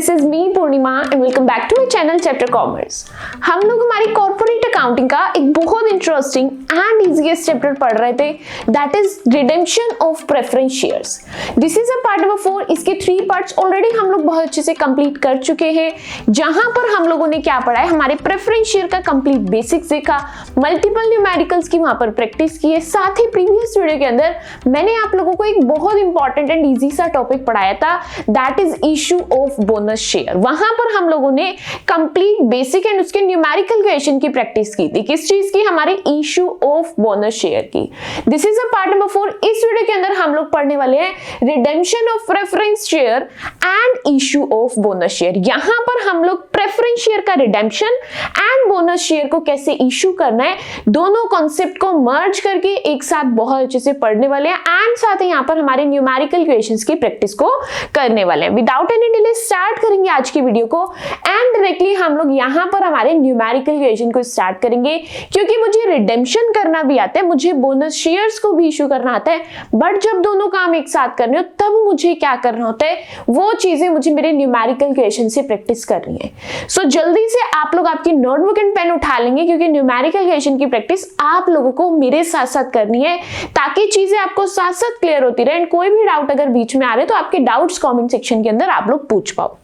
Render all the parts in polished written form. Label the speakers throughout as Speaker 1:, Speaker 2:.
Speaker 1: This is me Purnima and welcome back to my channel Chapter Commerce. हम लोग हमारी corporate accounting का एक बहुत इंटरेस्टिंग एंड इजीएस्ट चैप्टर पढ़ रहे थे, that is redemption of preference shares. This is a part number 4। इसके 3 पार्ट्स ऑलरेडी हम लोग बहुत अच्छे से कंप्लीट कर चुके हैं, जहां पर हम लोगों ने क्या पढ़ा है, हमारे प्रेफरेंस शेयर का कंप्लीट बेसिक्स देखा, मल्टीपल न्यूमेरिकल्स की वहां पर प्रैक्टिस की है। साथ ही प्रीवियस वीडियो के अंदर मैंने आप लोगों को एक बहुत इंपॉर्टेंट एंड इजी सा टॉपिक पढ़ाया था, that is issue of bonus share. वहां पर हम लोगों ने कंप्लीट बेसिक एंड उसके न्यूमेरिकल क्वेश्चन की प्रैक्टिस की थी। किस चीज की? हमारे इशू ऑफ बोनस शेयर की। This is a part number 4। इस वीडियो के अंदर हम लोग पढ़ने वाले हैं redemption of preference share and issue of bonus share. यहां पर हम लोग प्रेफरेंस शेयर का रिडेम्पशन एंड बोनस शेयर को कैसे इशू करना है, दोनों कॉन्सेप्ट को मर्ज करके एक साथ बहुत अच्छे से पढ़ने वाले हैं एंड साथ ही यहां पर हमारे न्यूमेरिकल क्वेश्चंस की प्रैक्टिस को करने वाले हैं। विदाउट एनी डिले स्टार्ट करेंगे आज की वीडियो को एंड डायरेक्टली हम लोग यहां पर हमारे न्यूमेरिकल क्वेश्चन को स्टार्ट करेंगे, क्योंकि मुझे रिडेम्पशन करना भी आता है, मुझे बोनस शेयर्स को भी इशू करना आता है, बट जब दोनों काम एक साथ करने हो तब मुझे क्या करना होता है, वो चीजें मुझे मेरे न्यूमेरिकल क्वेश्चन से प्रैक्टिस करनी है। सो जल्दी से आप लोग आपकी नोटबुक एंड पेन उठा लेंगे, क्योंकि न्यूमेरिकल क्वेश्चन की प्रैक्टिस आप लोगों को मेरे साथ साथ करनी है, ताकि चीजें आपको साथ साथ क्लियर होती रहे। कोई भी डाउट अगर बीच में आ रहे तो आपके डाउट्स कमेंट सेक्शन के अंदर आप लोग पूछ पाओ।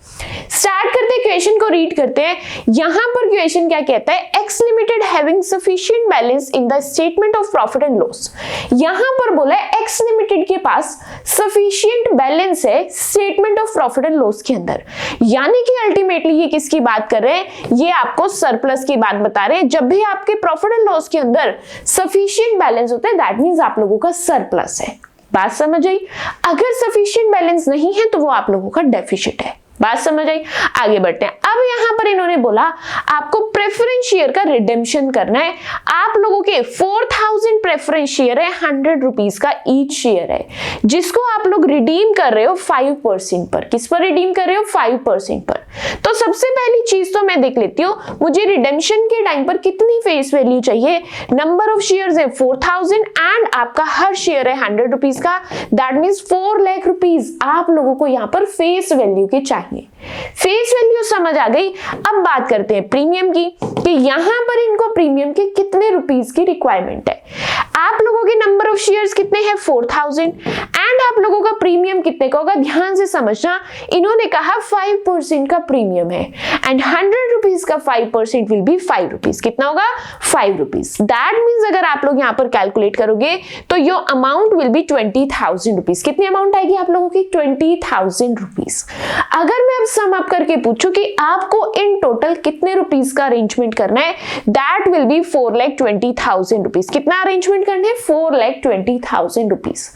Speaker 1: स्टार्ट करते हैं, क्वेश्चन को रीड करते हैं। यहां पर क्वेश्चन क्या कहता है, x limited having sufficient balance in the statement of profit and loss. यहां पर बोला है एक्स लिमिटेड के पास सफिशिएंट बैलेंस है statement of profit and loss के अंदर, यानी कि अल्टीमेटली ये किसकी बात कर रहे हैं, ये आपको सरप्लस की बात बता रहे हैं। जब भी आपके प्रॉफिट एंड लॉस के अंदर सफिशिएंट बैलेंस होता है, दैट मींस आप लोगों का सरप्लस है। बात समझ आई? अगर सफिशिएंट बैलेंस नहीं है तो वो आप लोगों का डेफिसिट है। बात समझ आई? आगे बढ़ते हैं। अब यहां पर इन्होंने बोला आपको प्रेफरेंस शेयर का रिडेम्पशन करना है। आप लोगों के 4000 प्रेफरेंस शेयर है, 100 रुपीज का ईच शेयर है, जिसको आप लोग रिडीम कर रहे हो 5% पर। किस पर रिडीम कर रहे हो? 5% पर। तो सबसे पहली चीज तो मैं देख लेती हूँ, मुझे रिडेम्पशन के टाइम पर कितनी फेस वैल्यू चाहिए। नंबर ऑफ शेयर्स है 4000 एंड आपका हर शेयर है 100 रुपीज का, दैट मींस 4 लाख रुपीज आप लोगों को यहाँ पर फेस वैल्यू के चाहिए। फेस वैल्यू समझ आ गई। अब बात करते हैं प्रीमियम की, कि यहां पर इनको प्रीमियम के कितने रुपीस की रिक्वायरमेंट है। आप लोगों के नंबर ऑफ शेयर्स कितने हैं? 4000 एंड आप लोगों का प्रीमियम कितने का होगा, ध्यान से समझना। इन्होंने कहा 5% का प्रीमियम है एंड 100 रुपीज का 5% विल बी 5 रुपीज। कितना होगा? 5 रुपीज। दैट मीन्स अगर आप लोग यहां पर कैलकुलेट करोगे तो your amount will be 20,000 rupees. कितनी अमाउंट आएगी आप लोगों की? 20,000 रुपीज। अगर मैं अब सम अप करके पूछूं कि आपको इन टोटल कितने रुपीस का अरेंजमेंट करना है, दैट विल बी 4,20,000 रुपीस। कितना अरेंजमेंट करना है? 4,20,000 रुपीस।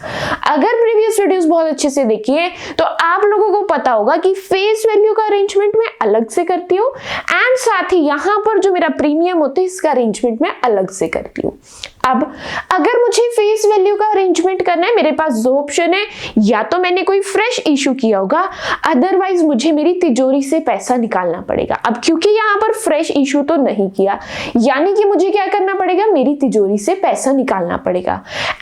Speaker 1: अगर प्रीवियस वीडियोस बहुत अच्छे से देखिए तो आप लोगों को पता होगा कि फेस वैल्यू का अरेंजमेंट मैं अलग से करती हूँ एंड साथ ही यहां पर जो मेरा प्रीमियम होता है इसका अरेंजमेंट मैं अलग से करती हूँ। अब अगर मुझे फेस वैल्यू का अरेंजमेंट करना है, मेरे पास दो ऑप्शन है, या तो मैंने कोई फ्रेश इशू किया होगा, अदरवाइज मुझे मेरी तिजोरी से पैसा निकालना पड़ेगा। अब क्योंकि यहाँ पर फ्रेश इशू तो नहीं किया, यानी कि मुझे क्या करना पड़ेगा, मेरी तिजोरी से पैसा निकालना पड़ेगा।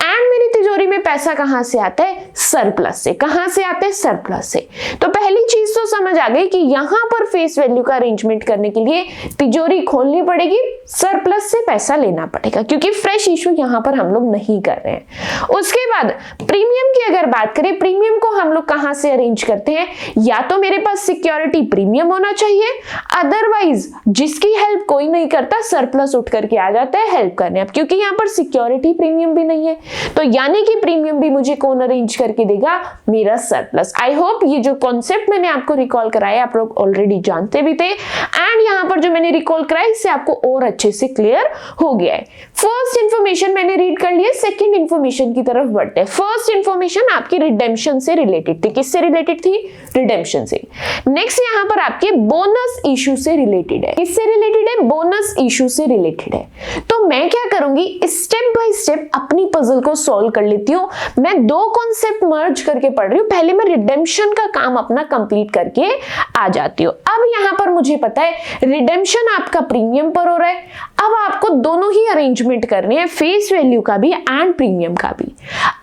Speaker 1: एंड मेरी तिजोरी में पैसा कहां से आता है? सरप्लस से। कहां से आता है? सरप्लस से। तो पहली चीज तो समझ आ गई कि यहां पर फेस वैल्यू का अरेंजमेंट करने के लिए तिजोरी खोलनी पड़ेगी, सरप्लस से पैसा लेना पड़ेगा, क्योंकि फ्रेश इशू यहां पर हम लोग नहीं कर रहे हैं। उसके बाद प्रीमियम की अगर बात करें, प्रीमियम को हम लोग कहां से अरेंज करते हैं, या तो मेरे पास सिक्योरिटी प्रीमियम होना चाहिए, अदरवाइज जिसकी हेल्प कोई नहीं करता सरप्लस उठ करके आ जाता है हेल्प करने। अब क्योंकि यहां पर सिक्योरिटी प्रीमियम भी नहीं है, तो यानी कि प्रीमियम भी मुझे कौन अरेंज करके देगा? मेरा सरप्लस। आई होप ये जो कॉन्सेप्ट मैंने आपको रिकॉल कराया आप लोग ऑलरेडी जानते भी थे, एंड यहां पर जो मैंने रिकॉल कराया इससे आपको और अच्छे से क्लियर हो गया है। फर्स्ट इंफॉर्मेशन मैंने रीड कर लिया, सेकंड इंफॉर्मेशन की तरफ बढ़ते हैं। फर्स्ट इंफॉर्मेशन आपकी रिडेम्पशन से रिलेटेड थी। किससे रिलेटेड थी? रिडेम्पशन से। नेक्स्ट यहां पर आपके बोनस इशू से रिलेटेड है। किससे रिलेटेड है? बोनस इशू से रिलेटेड है। तो मैं क्या करूंगी, स्टेप बाय स्टेप अपनी पजल को सॉल्व कर लेती हूँ। मैं दो कॉन्सेप्ट मर्ज करके पढ़ रही हूँ, पहले मैं रिडेम्पशन का काम अपना कंप्लीट करके आ जाती हूँ। अब यहां पर मुझे पता है रिडेम्पशन आपका प्रीमियम पर हो रहा है, अब आपको दोनों ही अरेंजमेंट करने हैं, फेस वैल्यू का भी एंड प्रीमियम का भी।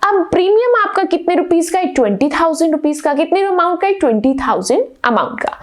Speaker 1: अब प्रीमियम आपका कितने रुपीस का है? 20,000 रुपीस का। कितने अमाउंट का है? 20,000 अमाउंट का।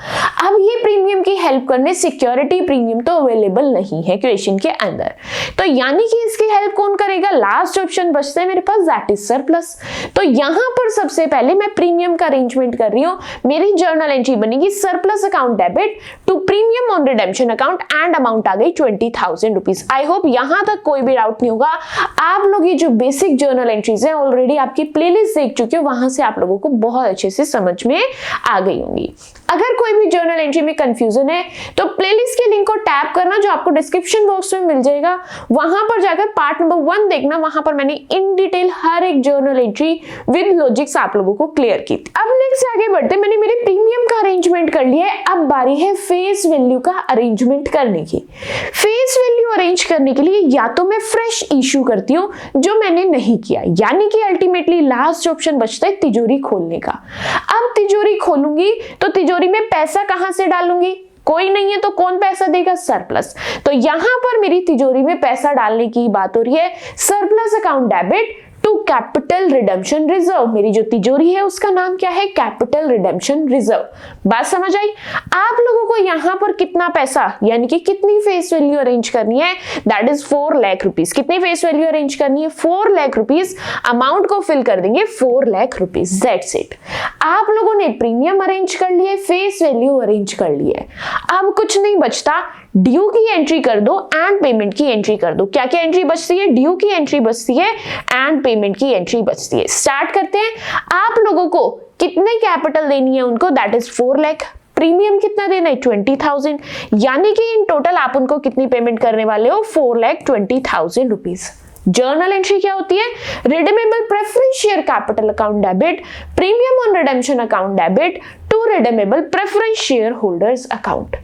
Speaker 1: अब ये प्रीमियम की हेल्प करने सिक्योरिटी प्रीमियम तो अवेलेबल नहीं है क्वेश्चन के अंदर, तो यानी कि इसकी हेल्प कौन करेगा? लास्ट ऑप्शन बचता है मेरे पास, दैट इज सरप्लस। तो यहां पर सबसे पहले मैं प्रीमियम का अरेंजमेंट कर रही हूं। मेरी जर्नल एंट्री बनेगी surplus account debit to premium on redemption account and amount आ गई 20,000 रुपीज। आई होप यहां तक कोई भी डाउट नहीं होगा। आप लोग ये जो बेसिक जर्नल एंट्रीज है ऑलरेडी आपकी प्लेलिस्ट देख चुके हो, वहां से आप लोगों को बहुत अच्छे से समझ में आ गई होंगी। अगर कोई भी जर्नल एंट्री में कंफ्यूजन है तो प्लेलिस्ट के लिंक को टैप करना जो आपको डिस्क्रिप्शन बॉक्स में मिल जाएगा, वहां पर जाकर पार्ट नंबर 1 देखना। वहां पर मैंने इन डिटेल हर एक जर्नल एंट्री विद लॉजिक्स आप लोगों को क्लियर की थी। अब नेक्स्ट आगे बढ़ते, मैंने मेरे प्रीमियम का अरेंजमेंट कर लिया है। अब बारी है फेस वैल्यू का अरेंजमेंट करने की। फेस वैल्यू अरेंज करने के लिए या तो मैं फ्रेश इशू करती हूँ, जो मैंने नहीं किया, यानी कि अल्टीमेटली लास्ट ऑप्शन बचता है तिजोरी खोलने का। अब तिजोरी खोलूंगी तो तिजोरी में पैसा कहां से डालूंगी? कोई नहीं है तो कौन पैसा देगा? सरप्लस। तो यहां पर मेरी तिजोरी में पैसा डालने की बात हो रही है surplus account debit to capital redemption reserve. मेरी जो तिजोरी है उसका नाम क्या है? Capital redemption reserve. बात समझ आई? आप लोगों को यहां पर कितना पैसा यानी कि कितनी फेस वैल्यू अरेंज करनी है? That is 4 lakh rupees. कितनी फेस वैल्यू अरेंज करनी है? 4 लाख रुपीज। अमाउंट को फिल कर देंगे 4 लाख रुपीज। That's it. आप लोगों ने प्रीमियम अरेंज कर लिए, फेस वैल्यू अरेंज कर लिए। अब कुछ नहीं बचता, ड्यू की एंट्री कर दो एंड पेमेंट की एंट्री कर दो। क्या क्या एंट्री बचती है? ड्यू की एंट्री बचती है एंड पेमेंट की एंट्री बचती है। स्टार्ट करते हैं। आप लोगों को कितने कैपिटल देनी है उनको? That is 4 lakh. प्रीमियम कितना देना है? 20,000। यानी कि इन टोटल आप उनको कितनी पेमेंट करने वाले हो? 4,20,000 रुपीज। जर्नल एंट्री क्या होती है? Redeemable preference share capital account debit premium on redemption account debit to redeemable preference share holders account.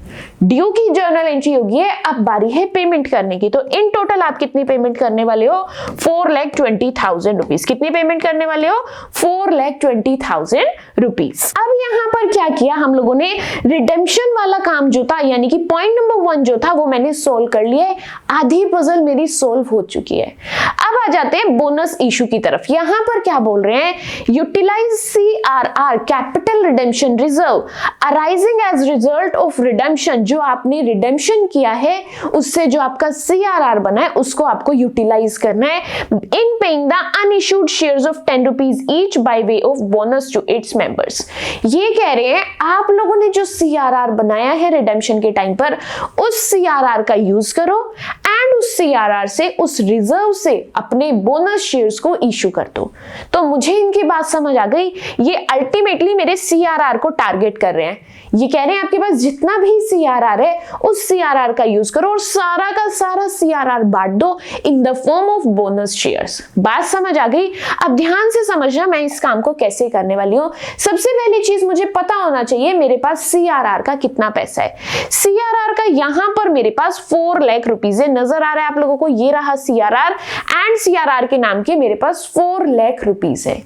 Speaker 1: Due की जर्नल एंट्री होगी है। अब बारी है पेमेंट करने की। तो इन टोटल आप कितनी पेमेंट करने वाले हो? 4,20,000 रुपीज। कितनी पेमेंट करने वाले हो? 4,20,000 रुपीज। अब यहाँ पर क्या किया हम लोगों ने? रिडेम्पशन वाला काम जो था यानी कि पॉइंट नंबर 1 जो था वो मैंने सोल्व कर लिया है। आधी पजल मेरी सोल्व हो चुकी है। अब आ जाते हैं बोनस इशू की तरफ। यहां पर क्या बोल रहे हैं? Utilise CRR capital redemption reserve arising as result of redemption. जो आपने रिडेम्पशन किया है उससे जो आपका CRR बना है उसको आपको यूटिलाइज करना है in paying the unissued shares of 10 rupees each by way of bonus to its members. ये कह रहे हैं आप लोगों ने जो CRR बनाया है रिडेम्पशन के टाइम पर उस CRR का यूज करो एंड उस CRR से उस रिजर्व से अपने बोनस शेयर्स को इशू कर दो। तो मुझे इनकी बात समझ आ गई। ये अल्टीमेटली मेरे CRR को टारगेट कर रहे हैं। ये कह रहे हैं आपके पास जितना भी CRR है उस CRR का यूज करो और सारा का सारा CRR बांट दो in the form of bonus shares. बात समझ आ गई? अब ध्यान से समझना मैं इस काम को कैसे करने वाली हूँ। सबसे पहली चीज मुझे पता होना चाहिए मेरे पास CRR का कितना पैसा है। CRR का यहां पर मेरे पास 4 लाख रुपीज है। नजर आ रहा है आप लोगों को? ये रहा CRR एंड CRR के नाम के मेरे पास 4 लाख रुपीज है।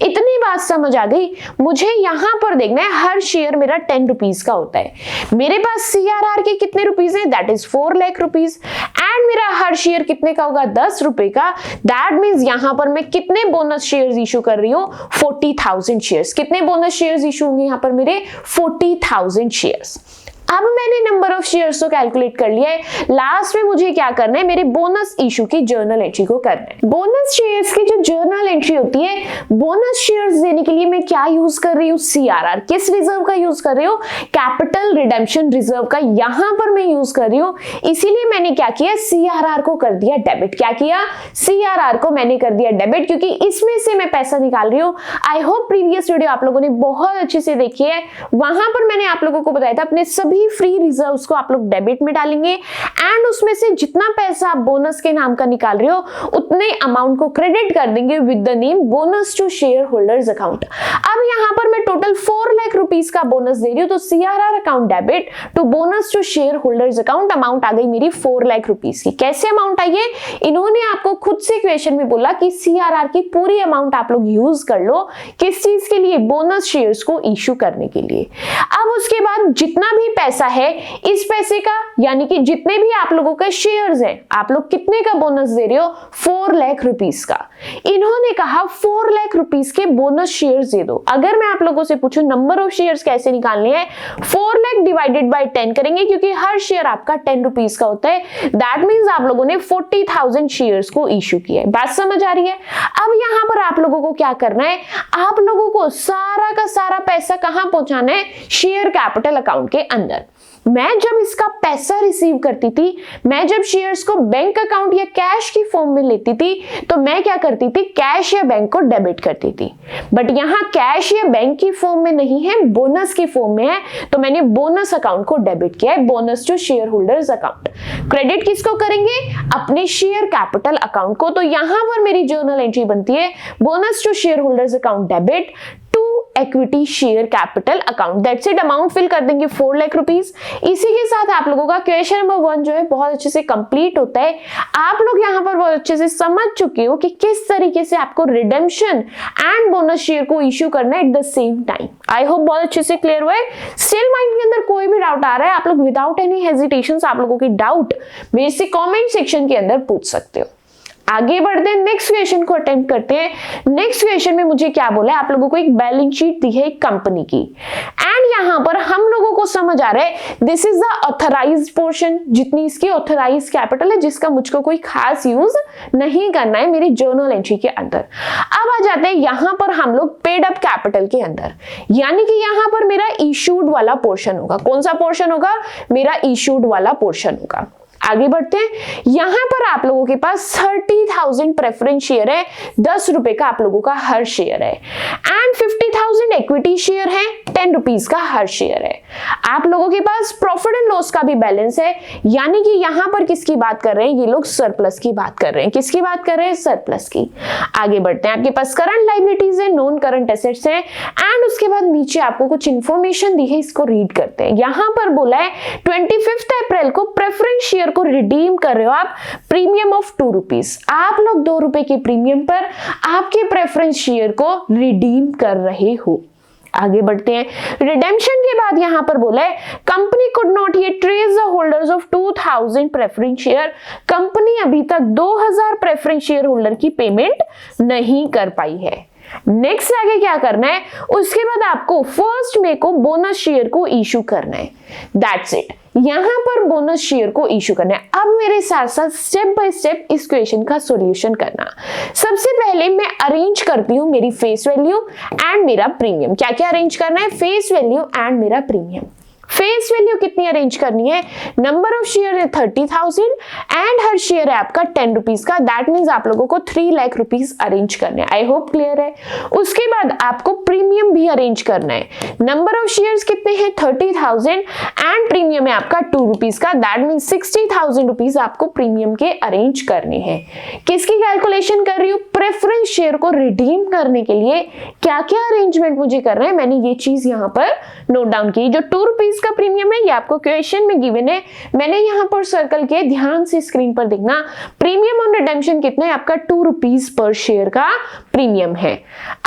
Speaker 1: इतनी बात समझ आ गई? मुझे यहां पर देखना है हर शेयर मेरा 10 रुपीज का होता है। मेरे पास CRR के कितने रुपीज है? That is 4 lakh rupees and मेरा हर शेयर कितने का होगा? 10 रुपए का। दैट मींस यहां पर मैं कितने बोनस शेयर्स इशू कर रही हूं? 40,000 शेयर्स। कितने बोनस शेयर्स इशू होंगे यहां पर मेरे? 40,000 शेयर्स। अब मैंने नंबर ऑफ शेयर्स को कैलकुलेट कर लिया है। लास्ट में मुझे क्या करना है? मेरे बोनस इशू की जर्नल एंट्री को करना है। बोनस शेयर्स की जो जर्नल एंट्री होती है, बोनस शेयर्स देने के लिए मैं क्या यूज कर रही हूँ? CRR। किस रिजर्व का यूज कर रही हूँ? कैपिटल रिडेम्पशन रिजर्व का यहां पर मैं यूज कर रही हूँ। इसीलिए मैंने क्या किया? CRR को कर दिया डेबिट। क्या किया? CRR को मैंने कर दिया डेबिट क्योंकि इसमें से मैं पैसा निकाल रही हूँ। आई होप प्रीवियस वीडियो आप लोगों ने बहुत अच्छे से देखी है। वहां पर मैंने आप लोगों को बताया था अपने सभी फ्री रिजर्व्स को आप लोग डेबिट में डालेंगे एंड उसमें से जितना पैसा आप बोनस के नाम का निकाल रहे हो उतने अमाउंट को क्रेडिट कर देंगे with the name bonus to share holders account. अब यहां पर मैं टोटल 4 लाख रुपीस का बोनस दे रही हूं तो CRR account debit to bonus to share holders account. Amount आ गई मेरी 4 लाख रुपीस की। कैसे अमाउंट आई है? इन्होंने आपको खुद से क्वेश्चन में बोला कि CRR की पूरी अमाउंट आप लोग यूज कर लो। किस चीज के लिए? बोनस शेयर्स को इशू करने के लिए। अब उसके बाद जितना भी पैसा है, इस पैसे का यानी कि जितने भी आप लोगों के शेयर्स हैं, आप लोग कितने का बोनस दे रहे हो? 4 लाख रुपीस का। इन्होंने कहा 4 लाख रुपीस के बोनस शेयर्स दे दो। अगर मैं आप लोगों से पूछूं नंबर ऑफ शेयर्स कैसे निकालने हैं, 4 लाख डिवाइडेड बाय 10 करेंगे, क्योंकि हर शेयर आपका 10 रुपीस का होता है। दैट मीन्स आप लोगों ने 40,000 शेयर्स को इश्यू किया है। बात समझ आ रही है? अब यहां पर आप लोगों को क्या करना है, आप लोगों को सारा का सारा पैसा कहां पहुंचाना है? शेयर कैपिटल अकाउंट के अंदर। मैं जब इसका पैसा रिसीव करती थी, मैं जब शेयर्स को बैंक अकाउंट या कैश की फॉर्म में लेती थी, तो मैं क्या करती थी? कैश या बैंक को डेबिट करती थी। बट यहां कैश या बैंक की फॉर्म में नहीं है, बोनस की फॉर्म में है, तो मैंने बोनस अकाउंट को डेबिट किया है, bonus to share holders account. Credit किसको करेंगे? अपने शेयर कैपिटल अकाउंट को। तो यहां पर मेरी जर्नल एंट्री बनती है bonus to share holders account debit to equity share capital account. That's it. Amount fill कर देंगे 4 लाख रुपीस। इसी के साथ आप लोगों का क्वेश्चन नंबर 1 जो है बहुत अच्छे से कंप्लीट होता है। आप लोग यहाँ पर बहुत अच्छे से समझ चुके हो कि किस तरीके से आपको रिडेम्पशन एंड बोनस शेयर को इश्यू करना है at the same time. I hope बहुत अच्छे से क्लियर हुआ है। स्टिल माइंड के अंदर कोई भी डाउट आ रहा है, आप लोग विदाउट एनी हेजिटेशन आप लोगों की डाउट मेरे से कॉमेंट सेक्शन के अंदर पूछ सकते हो। आगे बढ़ते हैं, नेक्स्ट क्वेश्चन को अटेम्प्ट करते हैं। नेक्स्ट क्वेश्चन में मुझे क्या बोला है, आप लोगों को एक बैलेंस शीट दी है एक कंपनी की, एंड यहां पर हम लोगों को समझ आ रहा है this is the authorised portion, जितनी इसकी ऑथराइज्ड कैपिटल है, जिसका मुझको कोई खास यूज नहीं करना है मेरी जर्नल एंट्री के अंदर। अब आ जाते हैं यहां पर हम लोग पेड अप कैपिटल के अंदर, यानी कि यहां पर मेरा इशूड वाला पोर्शन होगा। कौन सा पोर्शन होगा? मेरा इशूड वाला पोर्शन होगा। आगे बढ़ते हैं, यहां पर आप लोगों के पास 30,000 प्रेफरेंस शेयर है, 10 रुपए का आप लोगों का हर शेयर है, एंड 50,000 इक्विटी शेयर है, 10 रुपीस का हर शेयर है। आप लोगों के पास प्रॉफिट एंड लॉस का भी बैलेंस है, यानी कि यहां पर किसकी बात कर रहे हैं? ये लोग सरप्लस की बात कर रहे हैं। किसकी बात कर रहे हैं? सरप्लस की। आगे बढ़ते हैं, आपके पास करंट लायबिलिटीज है, नॉन करंट एसेट्स है, एंड उसके बाद नीचे आपको कुछ इंफॉर्मेशन दी है, इसको रीड करते हैं। यहां पर बोला है 25 अप्रैल को प्रेफरेंस शेयर को रिडीम कर रहे हो आप, प्रीमियम ऑफ 2 रुपीस। आप लोग 2 रुपए के प्रीमियम पर आपके प्रेफरेंस शेयर को रिडीम कर रहे हो। आगे बढ़ते हैं, रिडेम्पशन के बाद यहां पर बोला है company could not yet trace the holders of 2000 preference share. Company अभी तक 2000 प्रेफरेंस शेयर होल्डर की पेमेंट नहीं कर पाई है। नेक्स्ट आगे क्या करना है, उसके बाद आपको 1 मई को बोनस शेयर को इशू करना है। That's it. यहां पर बोनस शेयर को इशू करना है। अब मेरे साथ साथ स्टेप बाय स्टेप इस क्वेश्चन का सॉल्यूशन करना। सबसे पहले मैं अरेंज करती हूं मेरी फेस वैल्यू एंड मेरा प्रीमियम। क्या क्या अरेंज करना है? फेस वैल्यू एंड मेरा प्रीमियम। फेस वैल्यू कितनी अरेंज करनी है? नंबर ऑफ शेयर है 30,000 एंड हर शेयर है आपका 10 रुपीस का। दैट मीन्स आप लोगों को 3 लाख रुपीस अरेंज करने हैं। आई होप क्लियर है। उसके बाद आपको प्रीमियम भी अरेंज करना है। नंबर ऑफ शेयर्स कितने हैं? 30,000 एंड प्रीमियम है आपका 2 रुपीस का। दैट मीन्स 60,000 रुपीस आपको प्रीमियम के अरेंज करने हैं। किसकी कैलकुलेशन कर रही हूँ? प्रेफरेंस शेयर को रिडीम करने के लिए क्या क्या अरेंजमेंट मुझे करना है, मैंने ये चीज यहाँ पर नोट डाउन की। जो 2 रुपीस का प्रीमियम है ये आपको क्वेश्चन में गिवन है, मैंने यहां पर सर्कल किया, ध्यान से स्क्रीन पर देखना। प्रीमियम ऑन रिडेम्पशन कितना है? आपका 2 रुपीस पर शेयर का प्रीमियम है।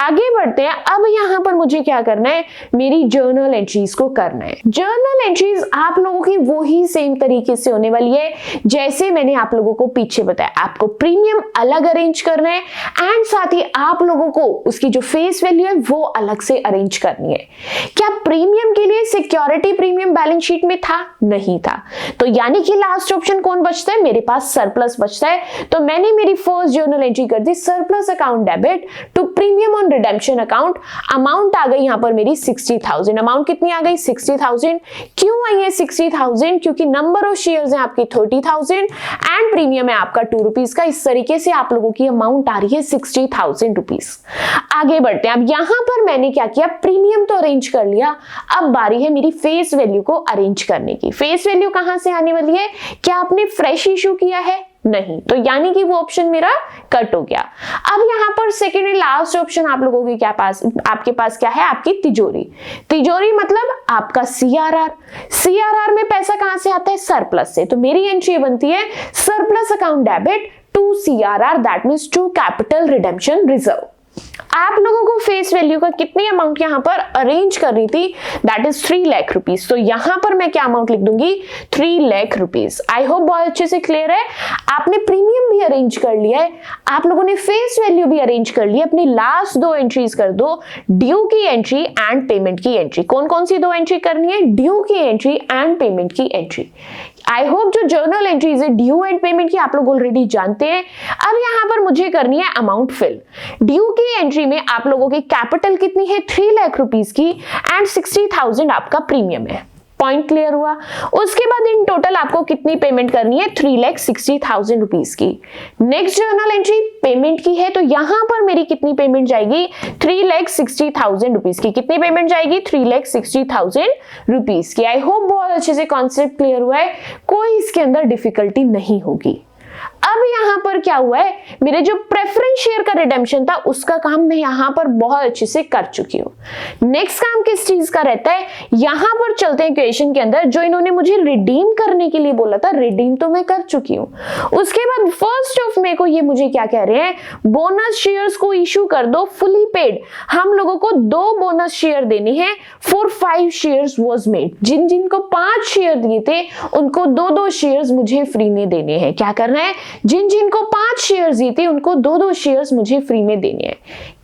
Speaker 1: आगे बढ़ते हैं, अब यहां पर मुझे क्या करना है? मेरी जर्नल एंट्रीज को करना है। जर्नल एंट्रीज आप लोगों की वो ही सेम तरीके से होने वाली है जैसे मैंने आप लोगों को पीछे बताया। आपको प्रीमियम अलग अरेंज करना है एंड साथ ही आप लोगों को उसकी जो फेस वैल्यू है वो अलग से अरेंज करनी है। क्या प्रीमियम के लिए सिक्योरिटी प्रीमियम बैलेंस शीट में था? नहीं था। तो यानी कि लास्ट ऑप्शन कौन बचता है? मेरे पास सरप्लस बचता है। तो मैंने मेरी फर्स्ट जर्नल एंट्री कर दी surplus account debit to premium on redemption account. Amount आ गई यहां पर मेरी 60,000। अमाउंट कितनी आ गई? 60,000। क्यों आई है 60,000? क्योंकि नंबर ऑफ शेयर्स हैं आपके 30,000 एंड प्रीमियम है आपका 2 रुपीस का। इस तरीके से आप लोगों की अमाउंट आ रही है 60,000 रुपीस। आगे बढ़ते हैं, अब यहां पर मैंने क्या किया? प्रीमियम तो अरेंज कर लिया, अब बारी है मेरी फेस वैल्यू को अरेंज करने की। फेस वैल्यू कहां से आने वाली है? क्या आपने फ्रेश इशू किया है? नहीं, तो यानी कि वो ऑप्शन मेरा कट हो गया। अब यहां पर सेकेंड एंड लास्ट ऑप्शन आप लोगों के आपके पास क्या है? आपकी तिजोरी। तिजोरी मतलब आपका सीआरआर। सीआरआर में पैसा कहां से आता है? सरप्लस से। तो मेरी एंट्री बनती है surplus account debit to CRR, that means to capital redemption reserve. आप लोगों को फेस वैल्यू का कितनी अमाउंट यहाँ पर अरेंज करनी थी, दैट इज 3 लाख रुपीज। तो यहाँ पर मैं क्या अमाउंट लिख दूंगी, 3 लाख रुपीज। आई होप बहुत अच्छे से क्लियर है। आपने प्रीमियम भी अरेंज कर लिया है, आप लोगों ने फेस वैल्यू भी अरेंज कर लिया। अपनी लास्ट 2 एंट्रीज कर दो, ड्यू की एंट्री एंड पेमेंट की एंट्री। कौन कौन सी 2 एंट्री करनी है, ड्यू की एंट्री एंड पेमेंट की एंट्री। आई होप जो जर्नल एंट्रीज है ड्यू एंड पेमेंट की आप लोग ऑलरेडी जानते हैं। अब यहाँ पर मुझे करनी है अमाउंट फिल। ड्यू की एंट्री में आप लोगों की कैपिटल कितनी है, 3 लाख रुपीज की एंड 60,000 आपका प्रीमियम है। पॉइंट क्लियर हुआ। उसके बाद इन टोटल आपको कितनी पेमेंट करनी है, 3,60,000 रुपीज की। नेक्स्ट जर्नल एंट्री पेमेंट की है, तो यहां पर मेरी कितनी पेमेंट जाएगी, 3,60,000 रुपीज की। कितनी पेमेंट जाएगी, 3,60,000 रुपीज की। आई होप बहुत अच्छे से कॉन्सेप्ट क्लियर हुआ है, कोई इसके अंदर डिफिकल्टी नहीं होगी। अब यहां पर क्या हुआ है, मेरे जो प्रेफरेंस शेयर का रिडेम्पशन था उसका काम मैं यहां पर बहुत अच्छे से कर चुकी हूं। नेक्स्ट काम किस चीज का रहता है, यहां पर चलते हैं क्वेश्चन के अंदर। जो इन्होंने मुझे रिडीम करने के लिए बोला था, रिडीम तो मैं कर चुकी हूं। उसके बाद 1 मई को ये मुझे क्या कह रहे हैं, बोनस शेयर्स को इशू कर दो फुली पेड। हम लोगों को 2 बोनस शेयर देने हैं फॉर 5 शेयर्स वाज मेड। जिन जिनको 5 शेयर दिए थे उनको 2-2 शेयर्स मुझे फ्री में देने हैं। क्या करना है, जिन जिनको 5 शेयर्स दिए थे उनको 2-2 शेयर्स मुझे फ्री में देने हैं।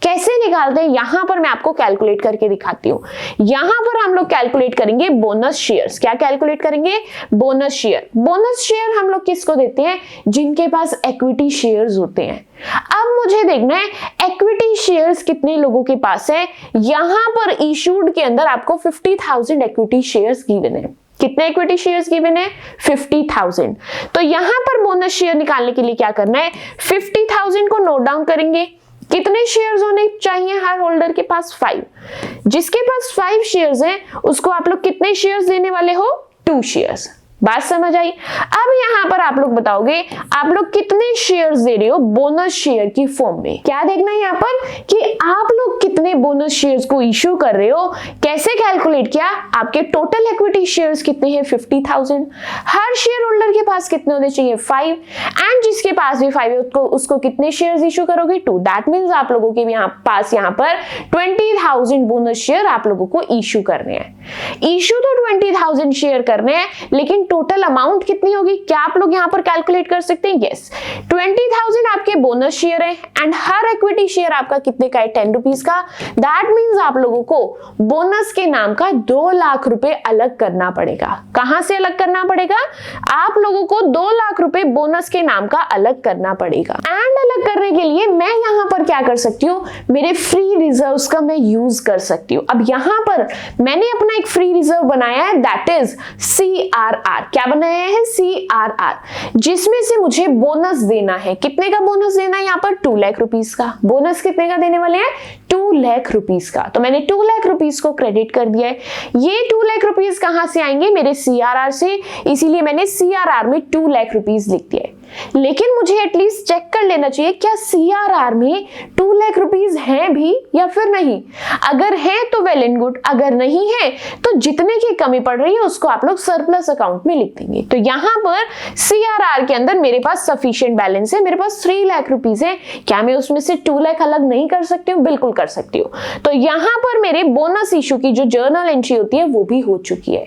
Speaker 1: कैसे निकालते हैं, यहां पर मैं आपको कैलकुलेट करके दिखाती हूं। यहां पर हम लोग कैलकुलेट करेंगे बोनस शेयर्स। क्या कैलकुलेट करेंगे, बोनस शेयर। बोनस शेयर हम लोग किसको देते हैं, जिनके पास इक्विटी शेयर्स होते हैं। अब मुझे देखना है इक्विटी शेयर्स कितने लोगों के पास है। यहां पर इशूड के अंदर आपको 50,000 इक्विटी शेयर्स गिवन है। कितने इक्विटी शेयर्स गिवन है, 50,000। तो यहां पर बोनस शेयर निकालने के लिए क्या करना है, 50,000 को नोट डाउन करेंगे। कितने शेयर्स होने चाहिए हर होल्डर के पास, 5। जिसके पास 5 शेयर्स हैं उसको आप लोग कितने शेयर्स देने वाले हो, 2 शेयर्स। बात समझ आई। अब यहां पर आप लोग बताओगे आप लोग कितने शेयर्स दे रहे हो बोनस शेयर की फॉर्म में। क्या देखना है यहां पर कि आप लोग कितने बोनस शेयर्स को इश्यू कर रहे हो। कैसे कैलकुलेट किया, आपके टोटल इक्विटी शेयर्स कितने हैं, 50,000। हर शेयर होल्डर के पास कितने होने चाहिए, 5। एंड जिसके पास भी 5 है उसको कितने शेयर्स इश्यू करोगे, 2। दैट मींस आप लोगों के पास यहाँ पर 20,000 बोनस शेयर आप लोगों को इश्यू करने हैं। इश्यू तो 20,000 शेयर करने हैं, लेकिन टोटल अमाउंट कितनी होगी, क्या आप लोग यहां पर कैलकुलेट कर सकते हैं, यस। 20,000 आपके बोनस शेयर है एंड हर इक्विटी शेयर आपका कितने का है, 10 रुपीज का। दैट मींस आप लोगों को बोनस के नाम का 2 लाख रुपए अलग करना पड़ेगा। कहां से अलग करना पड़ेगा, आप लोगों को 2 लाख रुपए बोनस के नाम का अलग करना पड़ेगा। एंड अलग करने के लिए मैं यहां पर क्या कर सकती हूँ, मेरे फ्री रिजर्व्स का मैं यूज कर सकती हूँ। अब यहां पर मैंने अपना एक फ्री रिजर्व बनाया है, दैट इज CRR। क्या बनाया है, CRR, जिसमें से मुझे बोनस देना है। कितने का बोनस देना है, यहाँ पर 2 लाख रुपीस का। बोनस कितने का देने वाले हैं, 2 लाख रुपीस का। तो मैंने 2 लाख रुपीस को क्रेडिट कर दिया है। ये 2 लाख रुपीस कहां से आएंगे, मेरे CRR से, इसीलिए मैंने CRR में 2 लाख रुपीस लिख दिया है। लेकिन मुझे एटलीस्ट चेक कर लेना चाहिए क्या CRR में 2 लाख रुपीस हैं भी या फिर नहीं। अगर है तो वेल एंड गुड, अगर नहीं है तो जितने की कमी पड़ रही है उसको आप लोग सरप्लस अकाउंट में लिख देंगे। तो यहां पर CRR के अंदर मेरे पास सफिशिएंट बैलेंस है, मेरे पास 3 लाख रुपीस है। क्या मैं उसमें से 2 लाख अलग नहीं कर सकती हूँ, बिल्कुल कर सकती हूँ। तो यहां पर मेरे बोनस इशू की जो जर्नल एंट्री होती है वो भी हो चुकी है।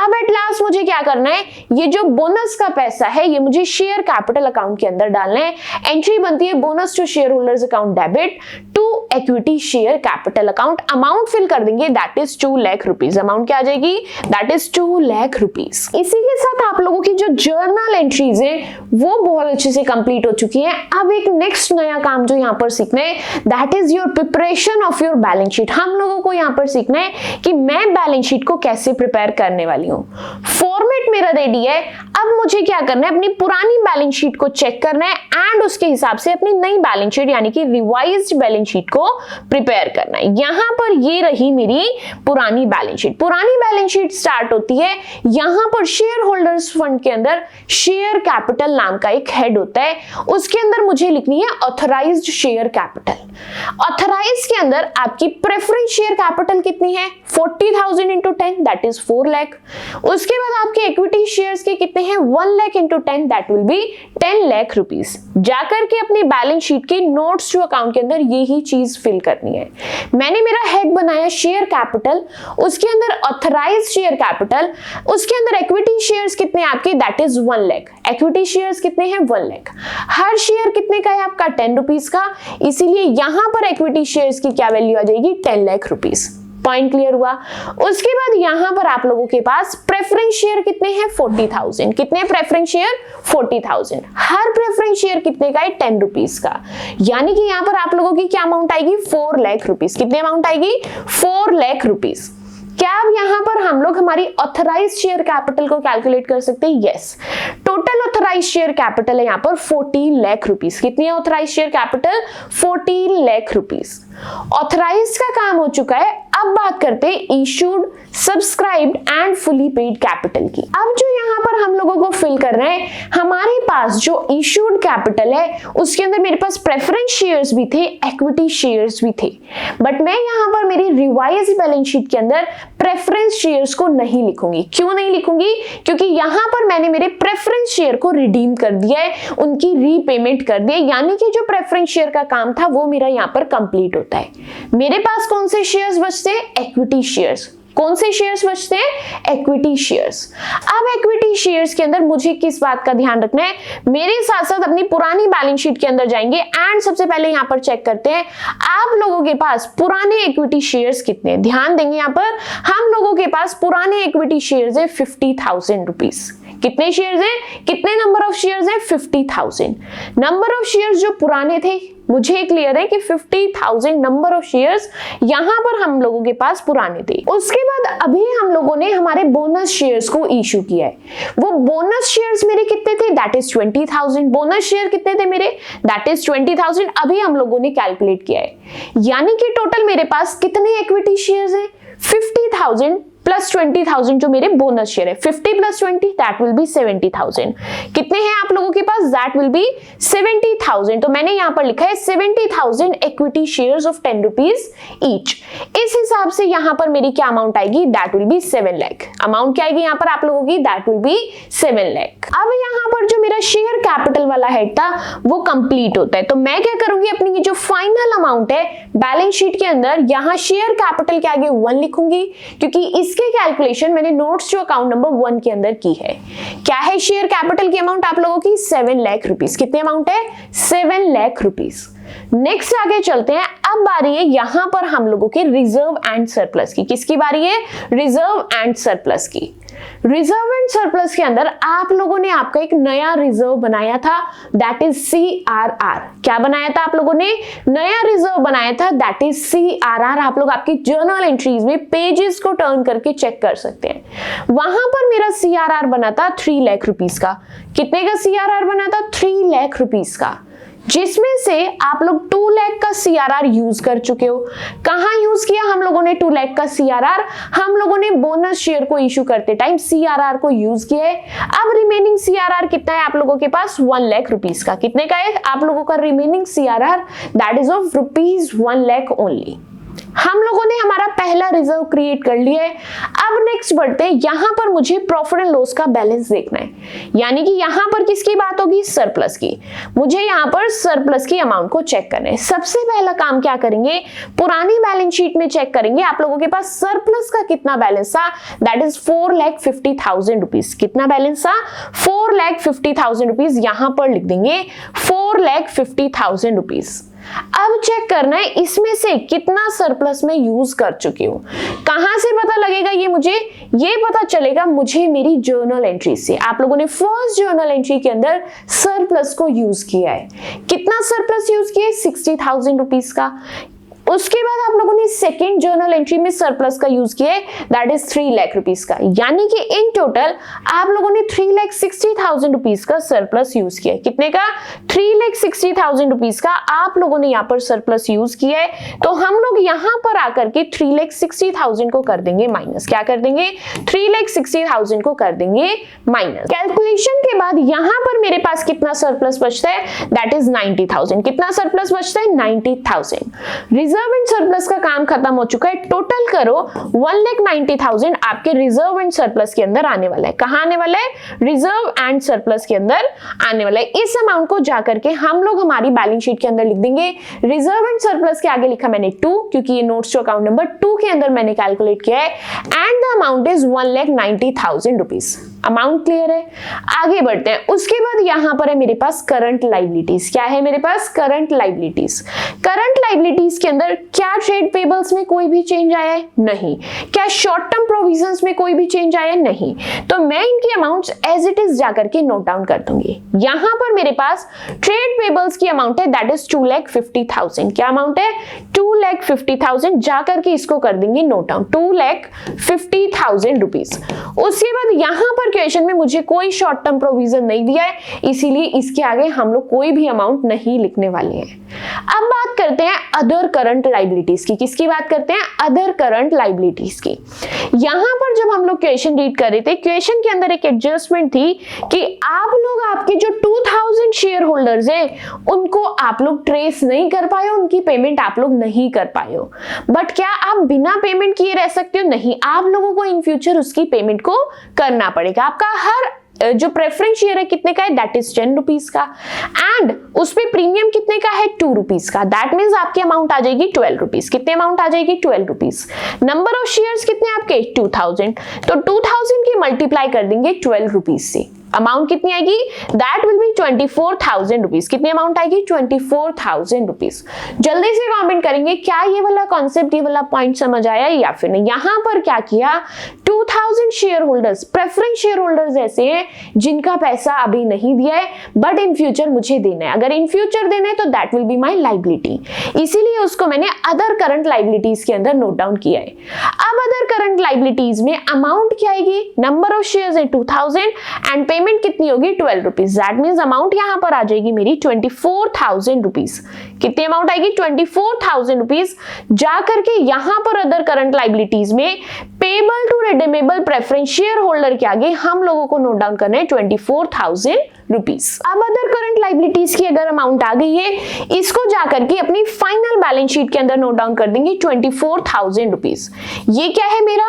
Speaker 1: अब एट लास्ट मुझे क्या करना है, ये जो बोनस का पैसा है ये मुझे शेयर कैपिटल अकाउंट के अंदर डालना है। एंट्री बनती है bonus to share holders account debit to equity share capital account. Amount fill कर देंगे, that is 2 lakh rupees. Amount क्या आ जाएगी, दैट इज 2 लाख रुपीस। इसी के साथ आप लोगों की जो जर्नल एंट्रीज है वो बहुत अच्छे से कंप्लीट हो चुकी है। अब एक नेक्स्ट नया काम जो यहाँ पर सीखना है, that is your preparation of your balance sheet. हम लोगों को यहाँ पर सीखना है कि मैं बैलेंस शीट को कैसे प्रिपेयर करने वाली हूँ। फॉर्मेट मेरा रेडी है। अब मुझे क्या करना है, अपनी पुरानी बैलेंस शीट को चेक करना है एंड उसके हिसाब से अपनी नई बैलेंस शीट यानी कि रिवाइज्ड बैलेंस शीट को प्रिपेयर करना है। यहां पर ये रही मेरी पुरानी बैलेंस शीट। पुरानी बैलेंस शीट स्टार्ट होती है यहां पर शेयर होल्डर्स फंड के अंदर शेयर कैपिटल नाम का एक हेड होता है, उसके अंदर मुझे लिखनी है ऑथराइज्ड शेयर कैपिटल। ऑथराइज्ड के अंदर आपकी प्रेफरेंस शेयर कैपिटल कितनी है, 40,000 इंटू 10 दैट इज 4 लाख। उसके बाद आपके इक्विटी शेयर्स के कितने हैं 1 lakh into 10 that will be 10 lakh rupees. जाकर के अपनी बैलेंस शीट के नोट्स टू अकाउंट के अंदर यही चीज फिल करनी है। मैंने मेरा हेड बनाया शेयर कैपिटल, उसके अंदर ऑथराइज्ड शेयर कैपिटल, उसके अंदर इक्विटी शेयर्स कितने आपके that is 1 lakh. Equity shares कितने हैं 1 लाख। हर शेयर कितने का है आपका 10 रुपीस का, इसीलिए यहां पर इक्विटी शेयर्स की क्या वैल्यू आ जाएगी 10 लाख रुपीस। पॉइंट क्लियर हुआ। उसके बाद यहां पर आप लोगों के पास प्रेफरेंस शेयर कितने हैं 40,000। कितने प्रेफरेंस शेयर 40,000। हर प्रेफरेंस शेयर कितने का है 10 रुपीस का, यानी कि यहां पर आप लोगों की क्या अमाउंट आएगी 4 लाख रुपीस। कितने अमाउंट आएगी 4 लाख रुपीस। क्या अब यहां पर हम लोग हमारी ऑथराइज्ड शेयर कैपिटल को कैलकुलेट कर सकते हैं? Yes. Total authorised share capital है यहां पर 14 लाख रुपीस। कितनी है authorised share capital 14 lakh rupees. Authorised का काम हो चुका है। अब बात करते हैं issued, subscribed and fully paid capital की। अब जो यहां पर हम लोगों को फिल कर रहे हैं, हमारे पास जो इशूड कैपिटल है उसके अंदर मेरे पास प्रेफरेंस शेयर्स भी थे, इक्विटी शेयर्स भी थे, बट मैं यहां पर मेरी रिवाइज बैलेंस शीट के अंदर प्रेफरेंस शेयर्स को नहीं लिखूंगी। क्यों नहीं लिखूंगी? क्योंकि यहां पर मैंने मेरे प्रेफरेंस शेयर को रिडीम कर दिया है, उनकी रीपेमेंट कर दिया, यानी कि जो प्रेफरेंस शेयर का काम था वो मेरा यहां पर कंप्लीट होता है। मेरे पास कौन से शेयर्स बचते हैं? Equity shares. कौन से शेयर्स बचते हैं? Equity shares. अब इक्विटी शेयर्स के अंदर मुझे किस बात का ध्यान रखना है? मेरे साथ साथ अपनी पुरानी बैलेंस शीट के अंदर जाएंगे एंड सबसे पहले यहां पर चेक करते हैं आप लोगों के पास पुराने इक्विटी शेयर्स कितने हैं। ध्यान देंगे यहां पर हम लोगों के पास पुराने इक्विटी शेयर्स है 50,000 रुपीस। कितने शेयर्स हैं? कितने नंबर ऑफ शेयर्स है? 50,000। नंबर ऑफ शेयर्स जो पुराने थे, मुझे क्लियर है कि 50,000 नंबर ऑफ शेयर्स यहां पर हम लोगों के पास पुराने थे। उसके बाद अभी हम लोगों ने हमारे बोनस शेयर्स को इशू किया है। वो बोनस शेयर्स मेरे कितने थे? That is 20,000। बोनस शेयर कितने थे मेरे? That is 20,000। अभी हम लोगों ने कैलकुलेट किया है, यानी कि टोटल मेरे पास कितने इक्विटी शेयर्स है 50,000 प्लस 20,000 जो मेरे बोनस शेयर है। 50 प्लस 20 दैट विल बी 70,000। कितने हैं आप लोगों के पास? That will be 70,000। तो मैंने यहां पर लिखा है 70,000 equity shares of 10 rupees each. इस हिसाब से यहां पर मेरी क्या अमाउंट आएगी? That will be 7 lakh. Amount क्या आएगी यहां पर आप लोगों की? That will be 7 lakh. अब यहां पर जो मेरा शेयर कैपिटल वाला हेड था वो कंप्लीट होता है, तो मैं क्या करूंगी अपनी जो फाइनल अमाउंट है बैलेंस शीट के अंदर यहां शेयर कैपिटल के आगे 1 लिखूंगी, क्योंकि इसके कैलकुलेशन मैंने नोट्स जो अकाउंट नंबर 1 के अंदर की है। क्या है शेयर कैपिटल की अमाउंट आप लोगों की? 7 लाख रुपीस। कितनी अमाउंट है? 7 लाख रुपीस। नेक्स्ट आगे चलते हैं। अब बारी है यहां पर हम लोगों के रिजर्व एंड सरप्लस की। किसकी बारी है? रिजर्व एंड सरप्लस की। रिजर्व एंड सरप्लस के अंदर आप लोगों ने आपका एक नया रिजर्व बनाया था, दैट इज CRR। क्या बनाया था आप लोगों ने? नया रिजर्व बनाया था, दैट इज CRR। आप लोग आपकी जर्नल एंट्रीज में पेजेस को टर्न करके चेक कर सकते हैं। वहां पर मेरा CRR बना था 3 लाख रुपीस का। कितने का CRR बना था? 3 लाख रुपीस का, जिसमें से आप लोग 2 लाख का CRR यूज कर चुके हो। कहां यूज किया हम लोगों ने 2 लाख का CRR? हम लोगों ने बोनस शेयर को इशू करते टाइम CRR को यूज किया है। अब रिमेनिंग CRR कितना है आप लोगों के पास? 1 लाख रुपीस का। कितने का है आप लोगों का remaining CRR? That is of rupees 1 lakh only. हम लोगों ने हमारा पहला रिजर्व क्रिएट कर लिया है। अब नेक्स्ट बढ़ते हैं, यहां पर मुझे प्रॉफिट एंड लॉस का बैलेंस देखना है, यानी कि यहां पर किसकी बात होगी? सरप्लस की। मुझे यहां पर सरप्लस की अमाउंट को चेक करना है। सबसे पहला काम क्या करेंगे? पुरानी बैलेंस शीट में चेक करेंगे आप लोगों के पास सरप्लस का कितना बैलेंस था। That is 4,50,000 rupees. कितना बैलेंस था? 4,50,000 रुपीज। यहां पर लिख देंगे 4,50,000 रुपीज। अब चेक करना है इसमें से कितना सरप्लस में यूज कर चुकी हूं। कहां से पता लगेगा ये मुझे? ये पता चलेगा मुझे मेरी जर्नल एंट्री से। आप लोगों ने फर्स्ट जर्नल एंट्री के अंदर सरप्लस को यूज किया है। कितना सरप्लस यूज किया है? 60,000 रुपीज का। उसके बाद आप लोगों ने सेकेंड जर्नल एंट्री में सरप्लस का यूज किया है, दैट इज 3 लाख रुपीस का, यानी कि इन टोटल आप लोगों ने 3,60,000 रुपीस का सरप्लस यूज किया है। कितने का? 3,60,000 रुपीस का आप लोगों ने यहाँ पर सरप्लस यूज किया है। तो हम लोग यहाँ पर आकर के 3,60,000 को कर देंगे माइनस। क्या कर देंगे? 3,60,000 को कर देंगे माइनस। कैलकुलेशन के बाद यहाँ पर मेरे पास कितना सरप्लस बचता है? That is 90,000। कितना सरप्लस बचता है? 90,000। रिजर्व रिजर्व एंड सरप्लस का काम खत्म हो चुका है। टोटल करो 1,90,000 आपके रिजर्व एंड सरप्लस के अंदर आने वाला है। कहां आने वाला है? रिजर्व एंड सरप्लस के अंदर आने वाला है। इस अमाउंट को जाकर के हम लोग हमारी बैलेंस शीट के अंदर लिख देंगे। रिजर्व एंड सरप्लस के आगे लिखा मैंने 2, क्योंकि ये नोट्स टू अकाउंट नंबर 2 के अंदर मैंने कैलकुलेट किया है। And the amount is 1,90,000 rupees. Amount clear है? आगे बढ़ते हैं। उसके बाद यहां पर है मेरे पास करंट लाइबिलिटीज। क्या है मेरे पास? Current liabilities. करंट लाइबिलिटीज के अंदर क्या ट्रेड पेबल्स में कोई भी चेंज आया है? नहीं। क्या शॉर्ट टर्म प्रोविजंस में कोई भी चेंज आया है? नहीं। तो मैं इनकी अमाउंट्स एज इट इज जाकर के नोट डाउन कर दूंगी। यहां पर मेरे पास ट्रेड पेबल्स की अमाउंट है, दैट इज 2,50,000। क्या अमाउंट है? 2,50,000। जाकर के इसको कर देंगे नोट डाउन, 2,50,000 रुपीज। उसके बाद यहां पर क्वेश्चन में मुझे कोई शॉर्ट टर्म प्रोविजन नहीं दिया है, इसीलिए इसके आगे हम लोग कोई भी अमाउंट नहीं लिखने वाले हैं। अब बात करते हैं अदर करंट लाइबिलिटीज की। किसकी बात करते हैं? अदर करंट लाइबिलिटीज की। यहां पर जब हम लोग क्वेश्चन रीड कर रहे थे, क्वेश्चन के अंदर एक एडजस्टमेंट थी कि आप लोग आपके जो 2,000 शेयर होल्डर्स हैं उनको आप लोग ट्रेस नहीं कर पाए हो, उनकी पेमेंट आप लोग नहीं कर पाए हो। बट क्या आप बिना पेमेंट किए रह सकते हो? नहीं, आप लोगों को इन फ्यूचर उसकी पेमेंट को करना पड़ेगा। आपका हर जो प्रेफरेंस शेयर है कितने का है? दैट इज 10 रुपीज का। एंड उस पे प्रीमियम कितने का है? 2 रुपीज का। दैट मीन्स आपकी अमाउंट आ जाएगी 12 रुपीज। कितने अमाउंट आ जाएगी? 12 रुपीज। नंबर ऑफ शेयर्स कितने आपके? 2000। तो 2000 की मल्टीप्लाई कर देंगे 12 रुपीज से। अमाउंट कितनी आएगी? That will be 24,000 rupees. कितनी अमाउंट आएगी? 24,000 रुपीज। जल्दी से कमेंट करेंगे क्या ये वाला कॉन्सेप्ट, ये वाला पॉइंट समझ आया या फिर नहीं। यहां पर क्या किया? 2000 share holders, preference share holders ऐसे हैं जिनका पैसा अभी नहीं दिया है बट इन फ्यूचर मुझे देना है। अगर इन फ्यूचर देना है तो that will be my liability, इसीलिए उसको मैंने अदर करंट लाइबिलिटीज के अंदर नोट डाउन किया है। अब अदर करंट लाइबिलिटीज में अमाउंट क्या आएगी? नंबर ऑफ शेयर्स है 2000 एंड पेमेंट कितनी होगी? 12 रुपीज। दैट मीन्स अमाउंट यहां पर आ जाएगी मेरी 24,000 रुपीज। कितनी अमाउंट आएगी? 24,000 रुपीज। जाकर के यहां पर अदर करंट लाइबिलिटीज में payable to redeemable preference share holder के आगे हम लोगों को नोट डाउन करना है 24,000 रुपीज। अब अदर करंट लाइबिलिटीज की अगर अमाउंट आ गई है, इसको जाकर के अपनी फाइनल बैलेंस शीट के अंदर नोट डाउन कर देंगे 24,000 रुपीज। ये क्या है मेरा?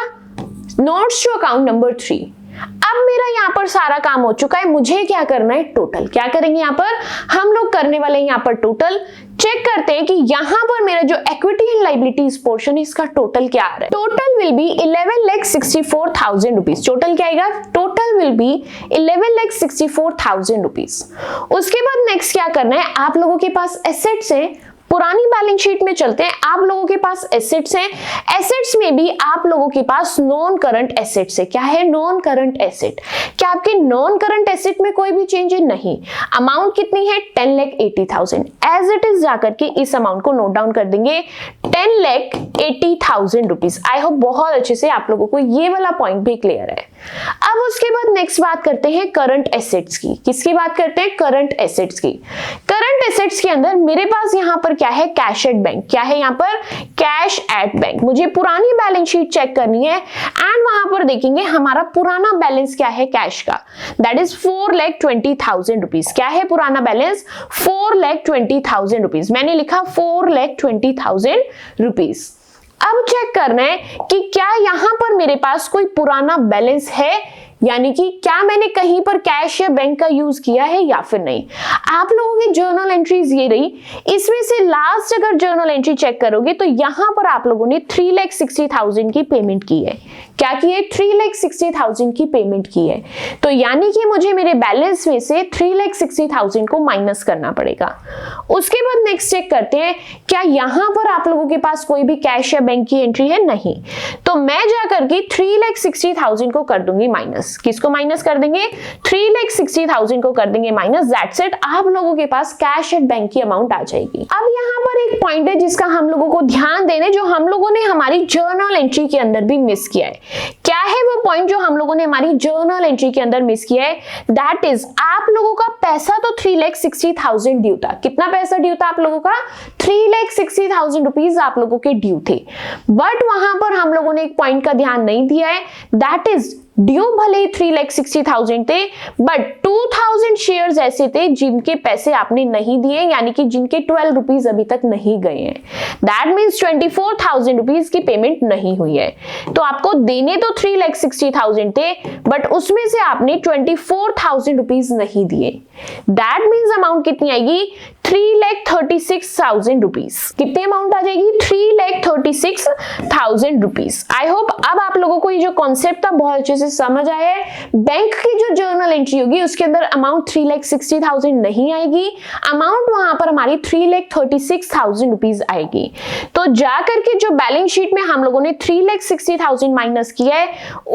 Speaker 1: Notes to account number 3। अब मेरा यहाँ पर सारा काम हो चुका है, मुझे क्या करना है? टोटल। क्या करेंगे यहाँ पर? हम लोग करने वाले हैं यहाँ पर टोटल। चेक करते हैं कि यहाँ पर मेरा जो इक्विटी एंड लाइबिलिटीज पोर्शन है इसका टोटल क्या आ रहा है। Total will be 11,64,000 rupees. Total क्या आएगा? Total will be 11,64,000 rupees. उसके बाद नेक्स्ट क्या करना है? आप लोगों के पास एसेट्स हैं, पुरानी बैलेंस शीट में चलते हैं। आप लोगों के पास एसेट्स हैं, एसेट्स में भी आप लोगों के पास नॉन करंट एसेट्स है। क्या है? Non current asset. क्या आपके नॉन करंट एसेट में कोई भी चेंज है? नहीं। अमाउंट कितनी है? 10,80,000। एज इट इज जाकर के इस अमाउंट को नोट डाउन कर देंगे 10,80,000 रुपीज। आई होप बहुत अच्छे से आप लोगों को ये वाला पॉइंट भी क्लियर है। अब उसके बाद नेक्स्ट बात करते हैं करंट एसेट्स की। किसकी बात करते हैं? करंट एसेट्स की। करंट एसेट्स के अंदर मेरे पास यहाँ पर क्या है? Cash at bank. क्या है यहाँ पर? Cash at bank. मुझे पुरानी बैलेंस शीट चेक करनी है एंड वहां पर देखेंगे हमारा पुराना बैलेंस क्या है कैश का, दैट इज 4,20,000 रुपीज। क्या है पुराना बैलेंस? 4,20,000 रुपीज। मैंने लिखा 4,20,000 रुपीज। अब चेक करना है कि क्या यहां पर मेरे पास कोई पुराना बैलेंस है, यानी कि क्या मैंने कहीं पर कैश या बैंक का यूज किया है या फिर नहीं। आप लोगों की जर्नल एंट्रीज ये रही, इसमें से लास्ट अगर जर्नल एंट्री चेक करोगे तो यहां पर आप लोगों ने 3,60,000 की पेमेंट की है। क्या की है? 3,60,000 की पेमेंट की है। तो यानी कि मुझे मेरे बैलेंस में से 3,60,000 को माइनस करना पड़ेगा। उसके बाद नेक्स्ट चेक करते हैं क्या यहां पर आप लोगों के पास कोई भी कैश या बैंक की एंट्री है? नहीं। तो मैं जाकर के 3,60,000 को कर दूंगी माइनस। किसको माइनस कर देंगे? 3,60,000 को कर देंगे माइनस। That's it. आप लोगों के पास कैश एट बैंक की अमाउंट आ जाएगी। अब यहाँ पर एक पॉइंट है जिसका हम लोगों को ध्यान देना है, जो हम लोगों ने हमारी जर्नल एंट्री के अंदर भी मिस किया है। क्या है वो पॉइंट जो हम लोगों ने हमारी जर्नल एंट्री के अंदर मिस किया है? दैट इज आप लोगों का पैसा तो 3,60,000 ड्यू था। कितना पैसा ड्यू था आप लोगों का? 3,60,000 रुपीज आप लोगों के ड्यू थे। बट वहां पर हम लोगों ने एक पॉइंट का ध्यान नहीं दिया है, दैट इज ड्यू भले ही 3,60,000 थे, बट 2,000 शेयर्स ऐसे थे जिनके पैसे आपने नहीं दिए, यानी कि जिनके 12 रुपीज अभी तक नहीं गए हैं। दैट मीन्स 24,000 रुपीज की पेमेंट नहीं हुई है। तो आपको देने तो 3,60,000 थे, बट उसमें से आपने 24,000 रुपीज नहीं दिए। दैट मीन्स अमाउंट कितनी आएगी? 3,36,000 रुपीज। कितनी अमाउंट आ जाएगी? 3,36,000 रुपीज। आई होप अब आप लोगों को ये जो कॉन्सेप्ट था बहुत अच्छे से समझ आया है। बैंक की जो जर्नल एंट्री होगी उसके अंदर अमाउंट 3,60,000 नहीं आएगी, अमाउंट वहां पर हमारी 3,36,000 रुपीज आएगी। तो जाकर के जो बैलेंस शीट में हम लोगों ने 3,60,000 माइनस किया है,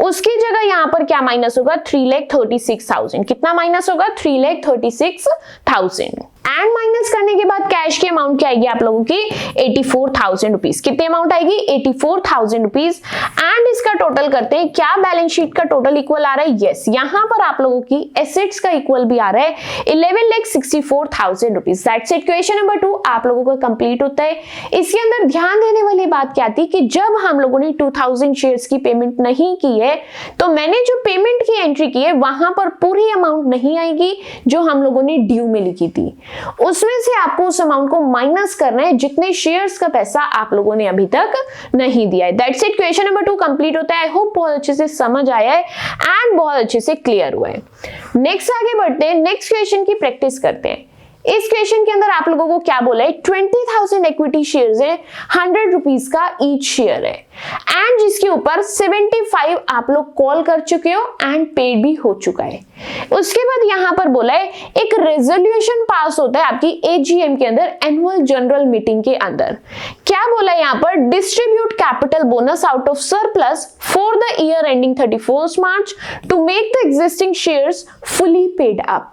Speaker 1: उसकी जगह यहां पर क्या माइनस होगा? 3,36,000। कितना माइनस होगा? 3,36,000। एंड माइनस करने के बाद कैश की अमाउंट क्या आएगी आप लोगों की? 84,000 रुपीज। कितनी अमाउंट आएगी? 84,000 रुपीज। एंड इसका टोटल करते हैं, क्या बैलेंस शीट का टोटल इक्वल आ रहा है? यस, यहां पर आप लोगों की एसेट्स का इक्वल भी आ रहा है 11,64,000 rupees. That's it. Question number 2 आप लोगों का कंप्लीट होता है। इसके अंदर ध्यान देने वाली बात क्या थी कि जब हम लोगों ने 2,000 शेयर्स की पेमेंट नहीं की है, तो मैंने जो पेमेंट की एंट्री की है वहां पर पूरी अमाउंट नहीं आएगी जो हम लोगों ने ड्यू में लिखी थी, उसमें से आपको उस अमाउंट को माइनस करना है जितने शेयर्स का पैसा आप लोगों ने अभी तक नहीं दिया है। That's it. Question number 2 complete होता है। आई होप बहुत अच्छे से समझ आया है एंड बहुत अच्छे से क्लियर हुआ है। नेक्स्ट आगे बढ़ते हैं, नेक्स्ट क्वेश्चन की प्रैक्टिस करते हैं। इस क्वेश्चन के अंदर आप लोगों को क्या बोला है? 20,000 इक्विटी शेयर्स है, 100 रुपीज का ईच शेयर है, एंड जिसके ऊपर 75 आप लोग कॉल कर चुके हो एंड पेड भी हो चुका है। उसके बाद यहां पर बोला है एक रेजोल्यूशन पास होता है आपकी एजीएम के अंदर, एनुअल जनरल मीटिंग के अंदर। क्या बोला है यहां पर? Distribute capital bonus out of surplus for the year ending 31 March two make the existing shares fully paid up.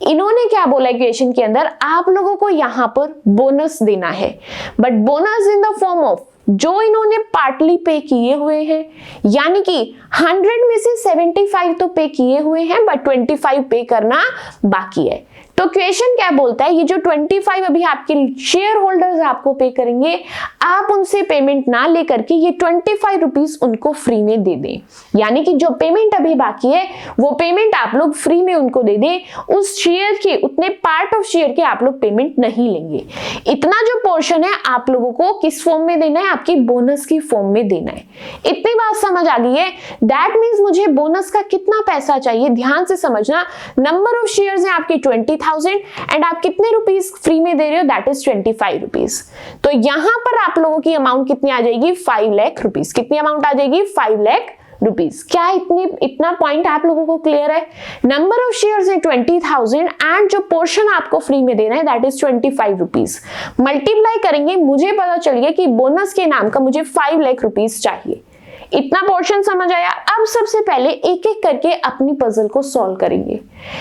Speaker 1: इन्होंने क्या बोला क्वेश्चन के अंदर? आप लोगों को यहां पर बोनस देना है, but bonus in the form of जो इन्होंने पार्टली पे किए हुए हैं, यानी कि 100 में से 75 तो पे किए हुए हैं, बट 25 पे करना बाकी है। तो क्वेश्चन क्या बोलता है? ये जो 25 अभी आपके शेयर होल्डर्स आपको पे करेंगे, आप उनसे पेमेंट ना लेकर के ये 25 रुपीज उनको फ्री में दे दें, यानी कि जो पेमेंट अभी बाकी है वो पेमेंट आप लोग फ्री में उनको दे दें। उस शेयर के उतने पार्ट ऑफ शेयर के आप लोग पेमेंट नहीं लेंगे। इतना जो पोर्शन है आप लोगों को किस फॉर्म में देना है? आपकी बोनस की फॉर्म में देना है। इतनी बात समझ आ गई है? दैट मीन्स मुझे बोनस का कितना पैसा चाहिए, ध्यान से समझना। नंबर ऑफ शेयर्स है आपके 20,000 एंड आप कितने रुपीस फ्री में दे रहे हो? That is 25 rupees. तो यहां पर आप लोगों की अमाउंट कितनी आ जाएगी? 5 लाख रुपीज। कितनी अमाउंट आ जाएगी? 5 लाख रुपीज। क्या इतना पॉइंट आप लोगों को क्लियर है? नंबर ऑफ शेयर्स है 20,000 एंड जो पोर्शन आपको फ्री में देना है दैट इज 25 रुपीज। मल्टीप्लाई करेंगे, मुझे पता चल गया कि बोनस के नाम का मुझे 5 लाख रुपीज चाहिए। इतना पोर्शन समझ आया? अब सबसे पहले एक एक करके अपनी पजल को सॉल्व करेंगे।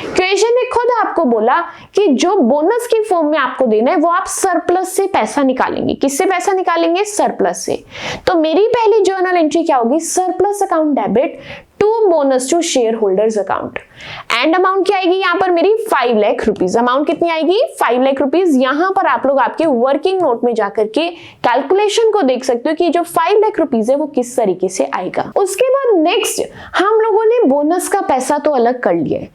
Speaker 1: क्वेश्चन ने खुद आपको बोला कि जो बोनस की फॉर्म में आपको देना है वो आप सरप्लस से पैसा निकालेंगे। किससे पैसा निकालेंगे? सरप्लस से। तो मेरी पहली जर्नल एंट्री क्या होगी? Surplus account debit to bonus to share holders account. And amount क्या आएगी यहाँ पर मेरी? 5 लाख रुपीज। अमाउंट कितनी आएगी? 5 लाख रुपीज। यहां पर आप लोग आपके वर्किंग नोट में जाकर के कैलकुलेशन को देख सकते हो कि जो 5 लाख रुपीज है वो किस तरीके से आएगा। उसके बाद नेक्स्ट हम लोगों ने बोनस का पैसा तो अलग कर लिया है।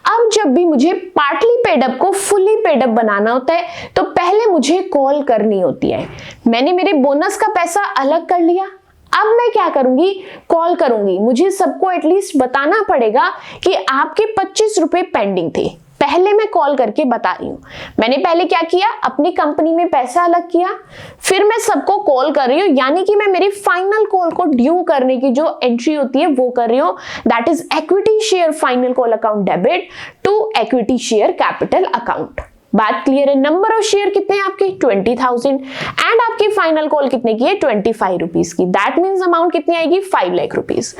Speaker 1: अब जब भी मुझे पार्टली पेडअप को फुली पेडअप बनाना होता है तो पहले मुझे कॉल करनी होती है। मैंने मेरे बोनस का पैसा अलग कर लिया, अब मैं क्या करूंगी? कॉल करूंगी। मुझे सबको एटलीस्ट बताना पड़ेगा कि आपके 25 रुपए पेंडिंग थे। पहले मैं कॉल करके बता रही हूं। मैंने पहले क्या किया? अपनी कंपनी में पैसा अलग किया, फिर मैं सबको कॉल कर रही हूं, यानी कि मैं मेरी फाइनल कॉल को ड्यू करने की जो एंट्री होती है वो कर रही हूं। That is equity share final call account debit to equity share capital account. बात क्लियर है? नंबर ऑफ शेयर कितने हैं आपके? 20,000 एंड आपकी फाइनल कॉल कितने की है? 25 रुपीज की। दैट मीन्स अमाउंट कितनी आएगी? 5 लाख रुपीज।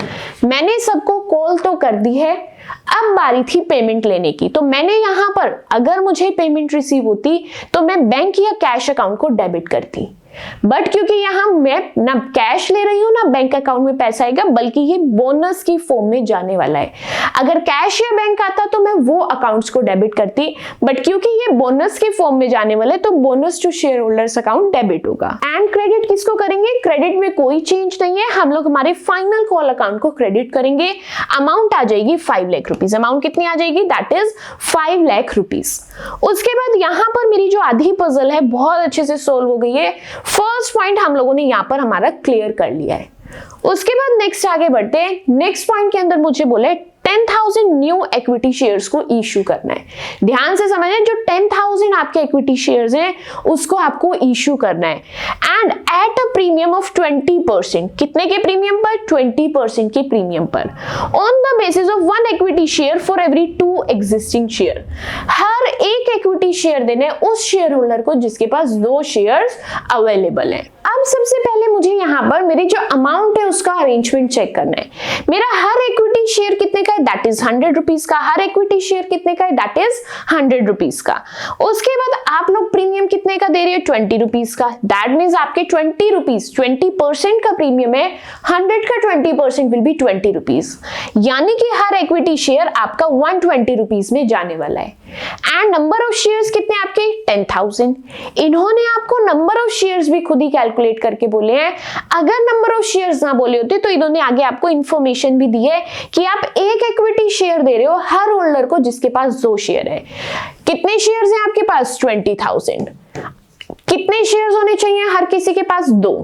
Speaker 1: मैंने सबको कॉल तो कर दी है, अब बारी थी पेमेंट लेने की। तो मैंने यहां पर अगर मुझे पेमेंट रिसीव होती तो मैं बैंक या कैश अकाउंट को डेबिट करती। बट क्योंकि यहाँ मैं ना कैश ले रही हूँ ना बैंक अकाउंट में पैसा आएगा, बल्कि ये बोनस की फॉर्म में जाने वाला है। अगर कैश या बैंक आता तो मैं वो अकाउंट्स को डेबिट करती, बट क्योंकि ये बोनस की फॉर्म में जाने वाला है तो bonus to share holders account debit होगा। एंड क्रेडिट किसको करेंगे? क्रेडिट में कोई चेंज नहीं है, हम लोग हमारे फाइनल कॉल अकाउंट को क्रेडिट करेंगे। अमाउंट आ जाएगी 5 लाख रुपीज। अमाउंट कितनी आ जाएगी? That is 5 lakh rupees. उसके बाद यहाँ पर मेरी जो आधी पजल है बहुत अच्छे से सोल्व हो गई है। फर्स्ट पॉइंट हम लोगों ने यहाँ पर हमारा क्लियर कर लिया है। उसके बाद नेक्स्ट आगे बढ़ते हैं। नेक्स्ट पॉइंट के अंदर मुझे बोले 10,000 न्यू इक्विटी शेयर्स को इशू करना है। ध्यान से समझें, जो 10,000 आपके इक्विटी शेयर्स हैं उसको आपको इशू करना है and at a premium of 20%। कितने के प्रीमियम पर? 20% के प्रीमियम पर, on the basis of 1 equity share for every 2 existing share. हर एक इक्विटी शेयर देने उस शेयर होल्डर को जिसके पास 2 शेयर्स अवेलेबल है। अब सबसे पहले मुझे यहाँ पर मेरी जो अमाउंट है उसका अरेंजमेंट चेक करना है। मेरा हर इक्विटी शेयर कितने का है? दैट इज 100 रुपीज का। हर इक्विटी शेयर कितने का है? दैट इज 100 रुपीज का। उसके बाद आप लोग प्रीमियम कितने का दे रहे हो? 20 रुपीज का। दैट मीन्स आपके 20 रुपीज 20% का प्रीमियम है। 100 का 20% विल बी 20 रुपीज, यानी कि हर इक्विटी शेयर आपका 120 रुपीज में जाने वाला है। एंड नंबर ऑफ शेयर्स कितने आपके? 10,000। इन्होंने आपको नंबर ऑफ शेयर्स भी खुद ही कैलकुलेट करके बोले हैं। अगर नंबर ऑफ शेयर्स ना बोले होते तो इन्होंने आगे आपको इंफॉर्मेशन भी दी है कि आप एक इक्विटी शेयर दे रहे हो हर होल्डर को जिसके पास 2 शेयर है। कितने शेयर्स हैं आपके पास? 20,000। कितने शेयर्स होने चाहिए? हर किसी के पास 2।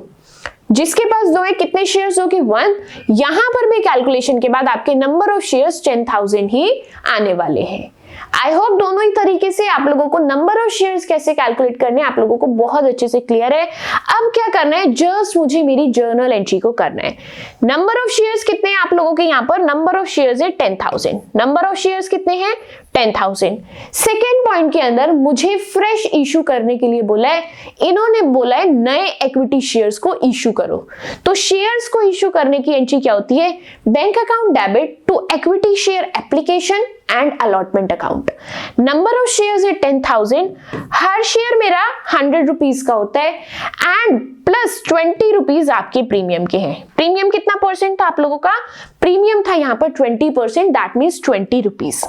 Speaker 1: जिसके पास 2 है कितने शेयर्स होगी? 1। यहां पर भी कैलकुलेशन के बाद आपके नंबर ऑफ शेयर्स 10,000 ही आने वाले हैं। आई होप दोनों ही तरीके से आप लोगों को नंबर ऑफ शेयर्स कैसे कैलकुलेट करने आप लोगों को बहुत अच्छे से क्लियर है। अब क्या करना है? जस्ट मुझे मेरी जर्नल एंट्री को करना है। नंबर ऑफ शेयर्स कितने हैं आप लोगों के? यहाँ पर नंबर ऑफ शेयर्स है 10,000। नंबर ऑफ शेयर्स कितने हैं? 10,000। सेकेंड पॉइंट के अंदर मुझे फ्रेश इशू करने के लिए बोला है। इन्होंने बोला है नए इक्विटी शेयर्स को इशू करो। तो शेयर्स को इशू करने की एंट्री क्या होती है? Bank account debit to equity share application and allotment account. Number of shares है 10,000। हर शेयर मेरा 100 रुपीज का होता है एंड प्लस 20 रुपीज आपके प्रीमियम के हैं। प्रीमियम कितना परसेंट था आप लोगों का? प्रीमियम था यहाँ पर 20%, दैट मीन्स 20 रुपीज।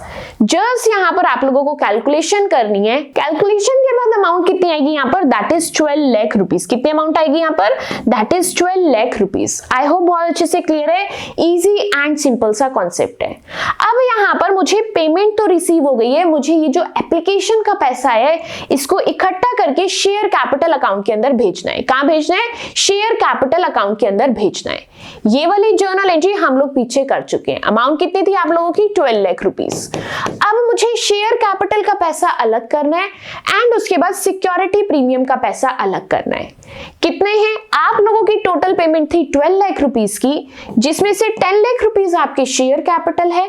Speaker 1: जस्ट यहाँ पर आप लोगों को कैलकुलेशन करनी है। कैलकुलेशन के बाद अमाउंट कितनी आएगी यहाँ पर? That is 12 lakh rupees. कितनी अमाउंट आएगी यहाँ पर? That is 12 lakh rupees. I hope बहुत अच्छे से क्लियर है। इजी एंड सिंपल सा कॉन्सेप्ट है। अब यहाँ पर मुझे पेमेंट तो रिसीव हो गई है, मुझे ये जो एप्लीकेशन का पैसा है इसको इकट्ठा करके शेयर कैपिटल अकाउंट के अंदर भेजना है। कहां भेजना है? शेयर कैपिटल अकाउंट के अंदर भेजना है। ये वाली जर्नल एंट्री हम लोग पीछे कर चुके हैं। अमाउंट कितनी थी आप लोगों की? 12 लाख रुपीस। अब मुझे शेयर कैपिटल का पैसा अलग करना है एंड उसके बाद सिक्योरिटी प्रीमियम का पैसा अलग करना है। कितने हैं? आप लोगों की टोटल पेमेंट थी 12 लाख रुपीस की, जिसमें से 10 लाख रुपीस आपके शेयर कैपिटल है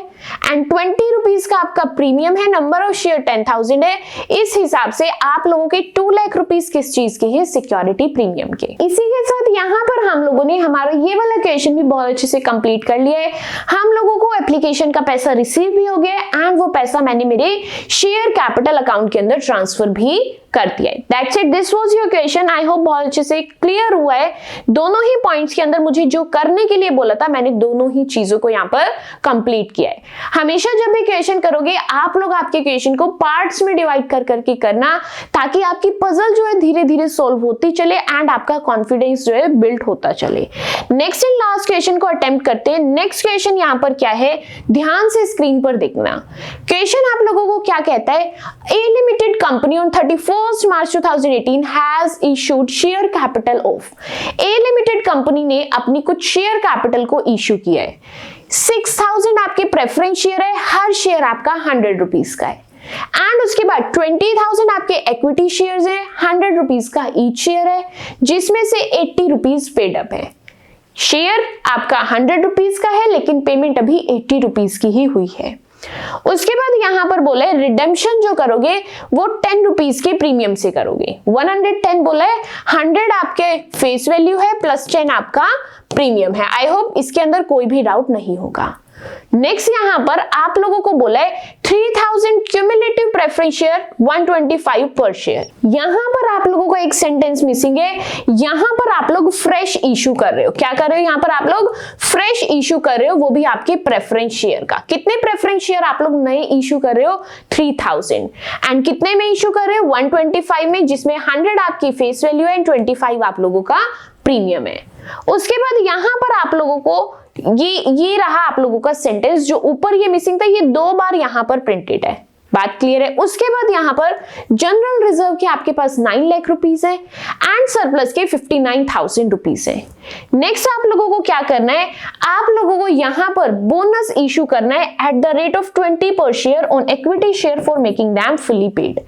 Speaker 1: एंड 20 रुपीस का आपका प्रीमियम है। नंबर ऑफ शेयर 10,000 है। इस हिसाब से आप लोगों के 2 लाख रुपीस किस चीज के हैं? सिक्योरिटी प्रीमियम के। इसी के साथ यहाँ पर हम लोगों ने हमारा ये वाला क्वेश्चन भी बहुत अच्छे से कंप्लीट कर लिया है। हम लोगों को एप्लीकेशन का पैसा रिसीव भी हो गया एंड वो पैसा मैंने मेरे शेयर कैपिटल अकाउंट के अंदर ट्रांसफर भी कर दिया है। That's it, this was your question. I hope बहुत अच्छे से क्लियर हुआ है। दोनों ही पॉइंट्स के अंदर मुझे जो करने के लिए बोला था मैंने दोनों ही चीजों को यहाँ पर कंप्लीट किया है। हमेशा जब भी क्वेश्चन करोगे आप लोग आपके क्वेश्चन को पार्ट्स में डिवाइड कर करके करना, ताकि आपकी पजल जो है धीरे धीरे सोल्व होती चले एंड आपका कॉन्फिडेंस जो है बिल्ड होता चले। नेक्स्ट एंड लास्ट क्वेश्चन को अटेम्प्ट करते हैं। नेक्स्ट क्वेश्चन यहाँ पर क्या है, ध्यान से स्क्रीन पर देखना। क्वेश्चन आप लोगों को क्या कहता है? A limited company on 31st March 2018 has issued share capital of। A limited company ने अपनी कुछ शेयर कैपिटल को इशू किया है। 6,000 आपके प्रेफरेंस शेयर है, हर शेयर आपका 100 रुपीज का है एंड उसके बाद 20,000 आपके इक्विटी शेयर्स है, 100 रुपीज का ईच शेयर है, जिसमें से 80 रुपीज पेड अप है। शेयर आपका 100 रुपीज का है लेकिन पेमेंट अभी 80 रुपीज की ही हुई है। उसके बाद यहां पर बोला है रिडेम्पशन जो करोगे वो 10 रुपीज के प्रीमियम से करोगे। 110 बोला है, 100 आपके फेस वैल्यू है प्लस 10 आपका प्रीमियम है। आई होप इसके अंदर कोई भी डाउट नहीं होगा। नेक्स्ट यहां पर आप लोगों को बोला है 3000 क्यूमुलेटिव प्रेफरेंस शेयर 125 पर शेयर। यहां पर आप लोगों को एक सेंटेंस मिसिंग है, यहां पर आप लोग फ्रेश इशू कर रहे हो। क्या कर रहे हो? यहां पर आप लोग फ्रेश इशू कर रहे हो, वो भी आपके प्रेफरेंस शेयर का। कितने प्रेफरेंस शेयर आप लोग नए इशू कर रहे हो? 3000। एंड कितने में इशू कर रहे हो? 125 में, जिसमें 100 आपकी फेस वैल्यू है एंड 25 आप लोगों का प्रीमियम है। उसके बाद यहां पर आप लोगों को ये रहा आप लोगों का सेंटेंस, जो ऊपर ये मिसिंग था ये 2 बार यहां पर प्रिंटेड है। बात क्लियर है? उसके बाद यहां पर जनरल रिजर्व के आपके पास 9 लाख रुपीस है एंड सरप्लस के 59,000 रुपीस है। नेक्स्ट आप लोगों को क्या करना है? आप लोगों को यहां पर बोनस इशू करना है एट द रेट ऑफ 20 पर share on equity share for making them fully paid.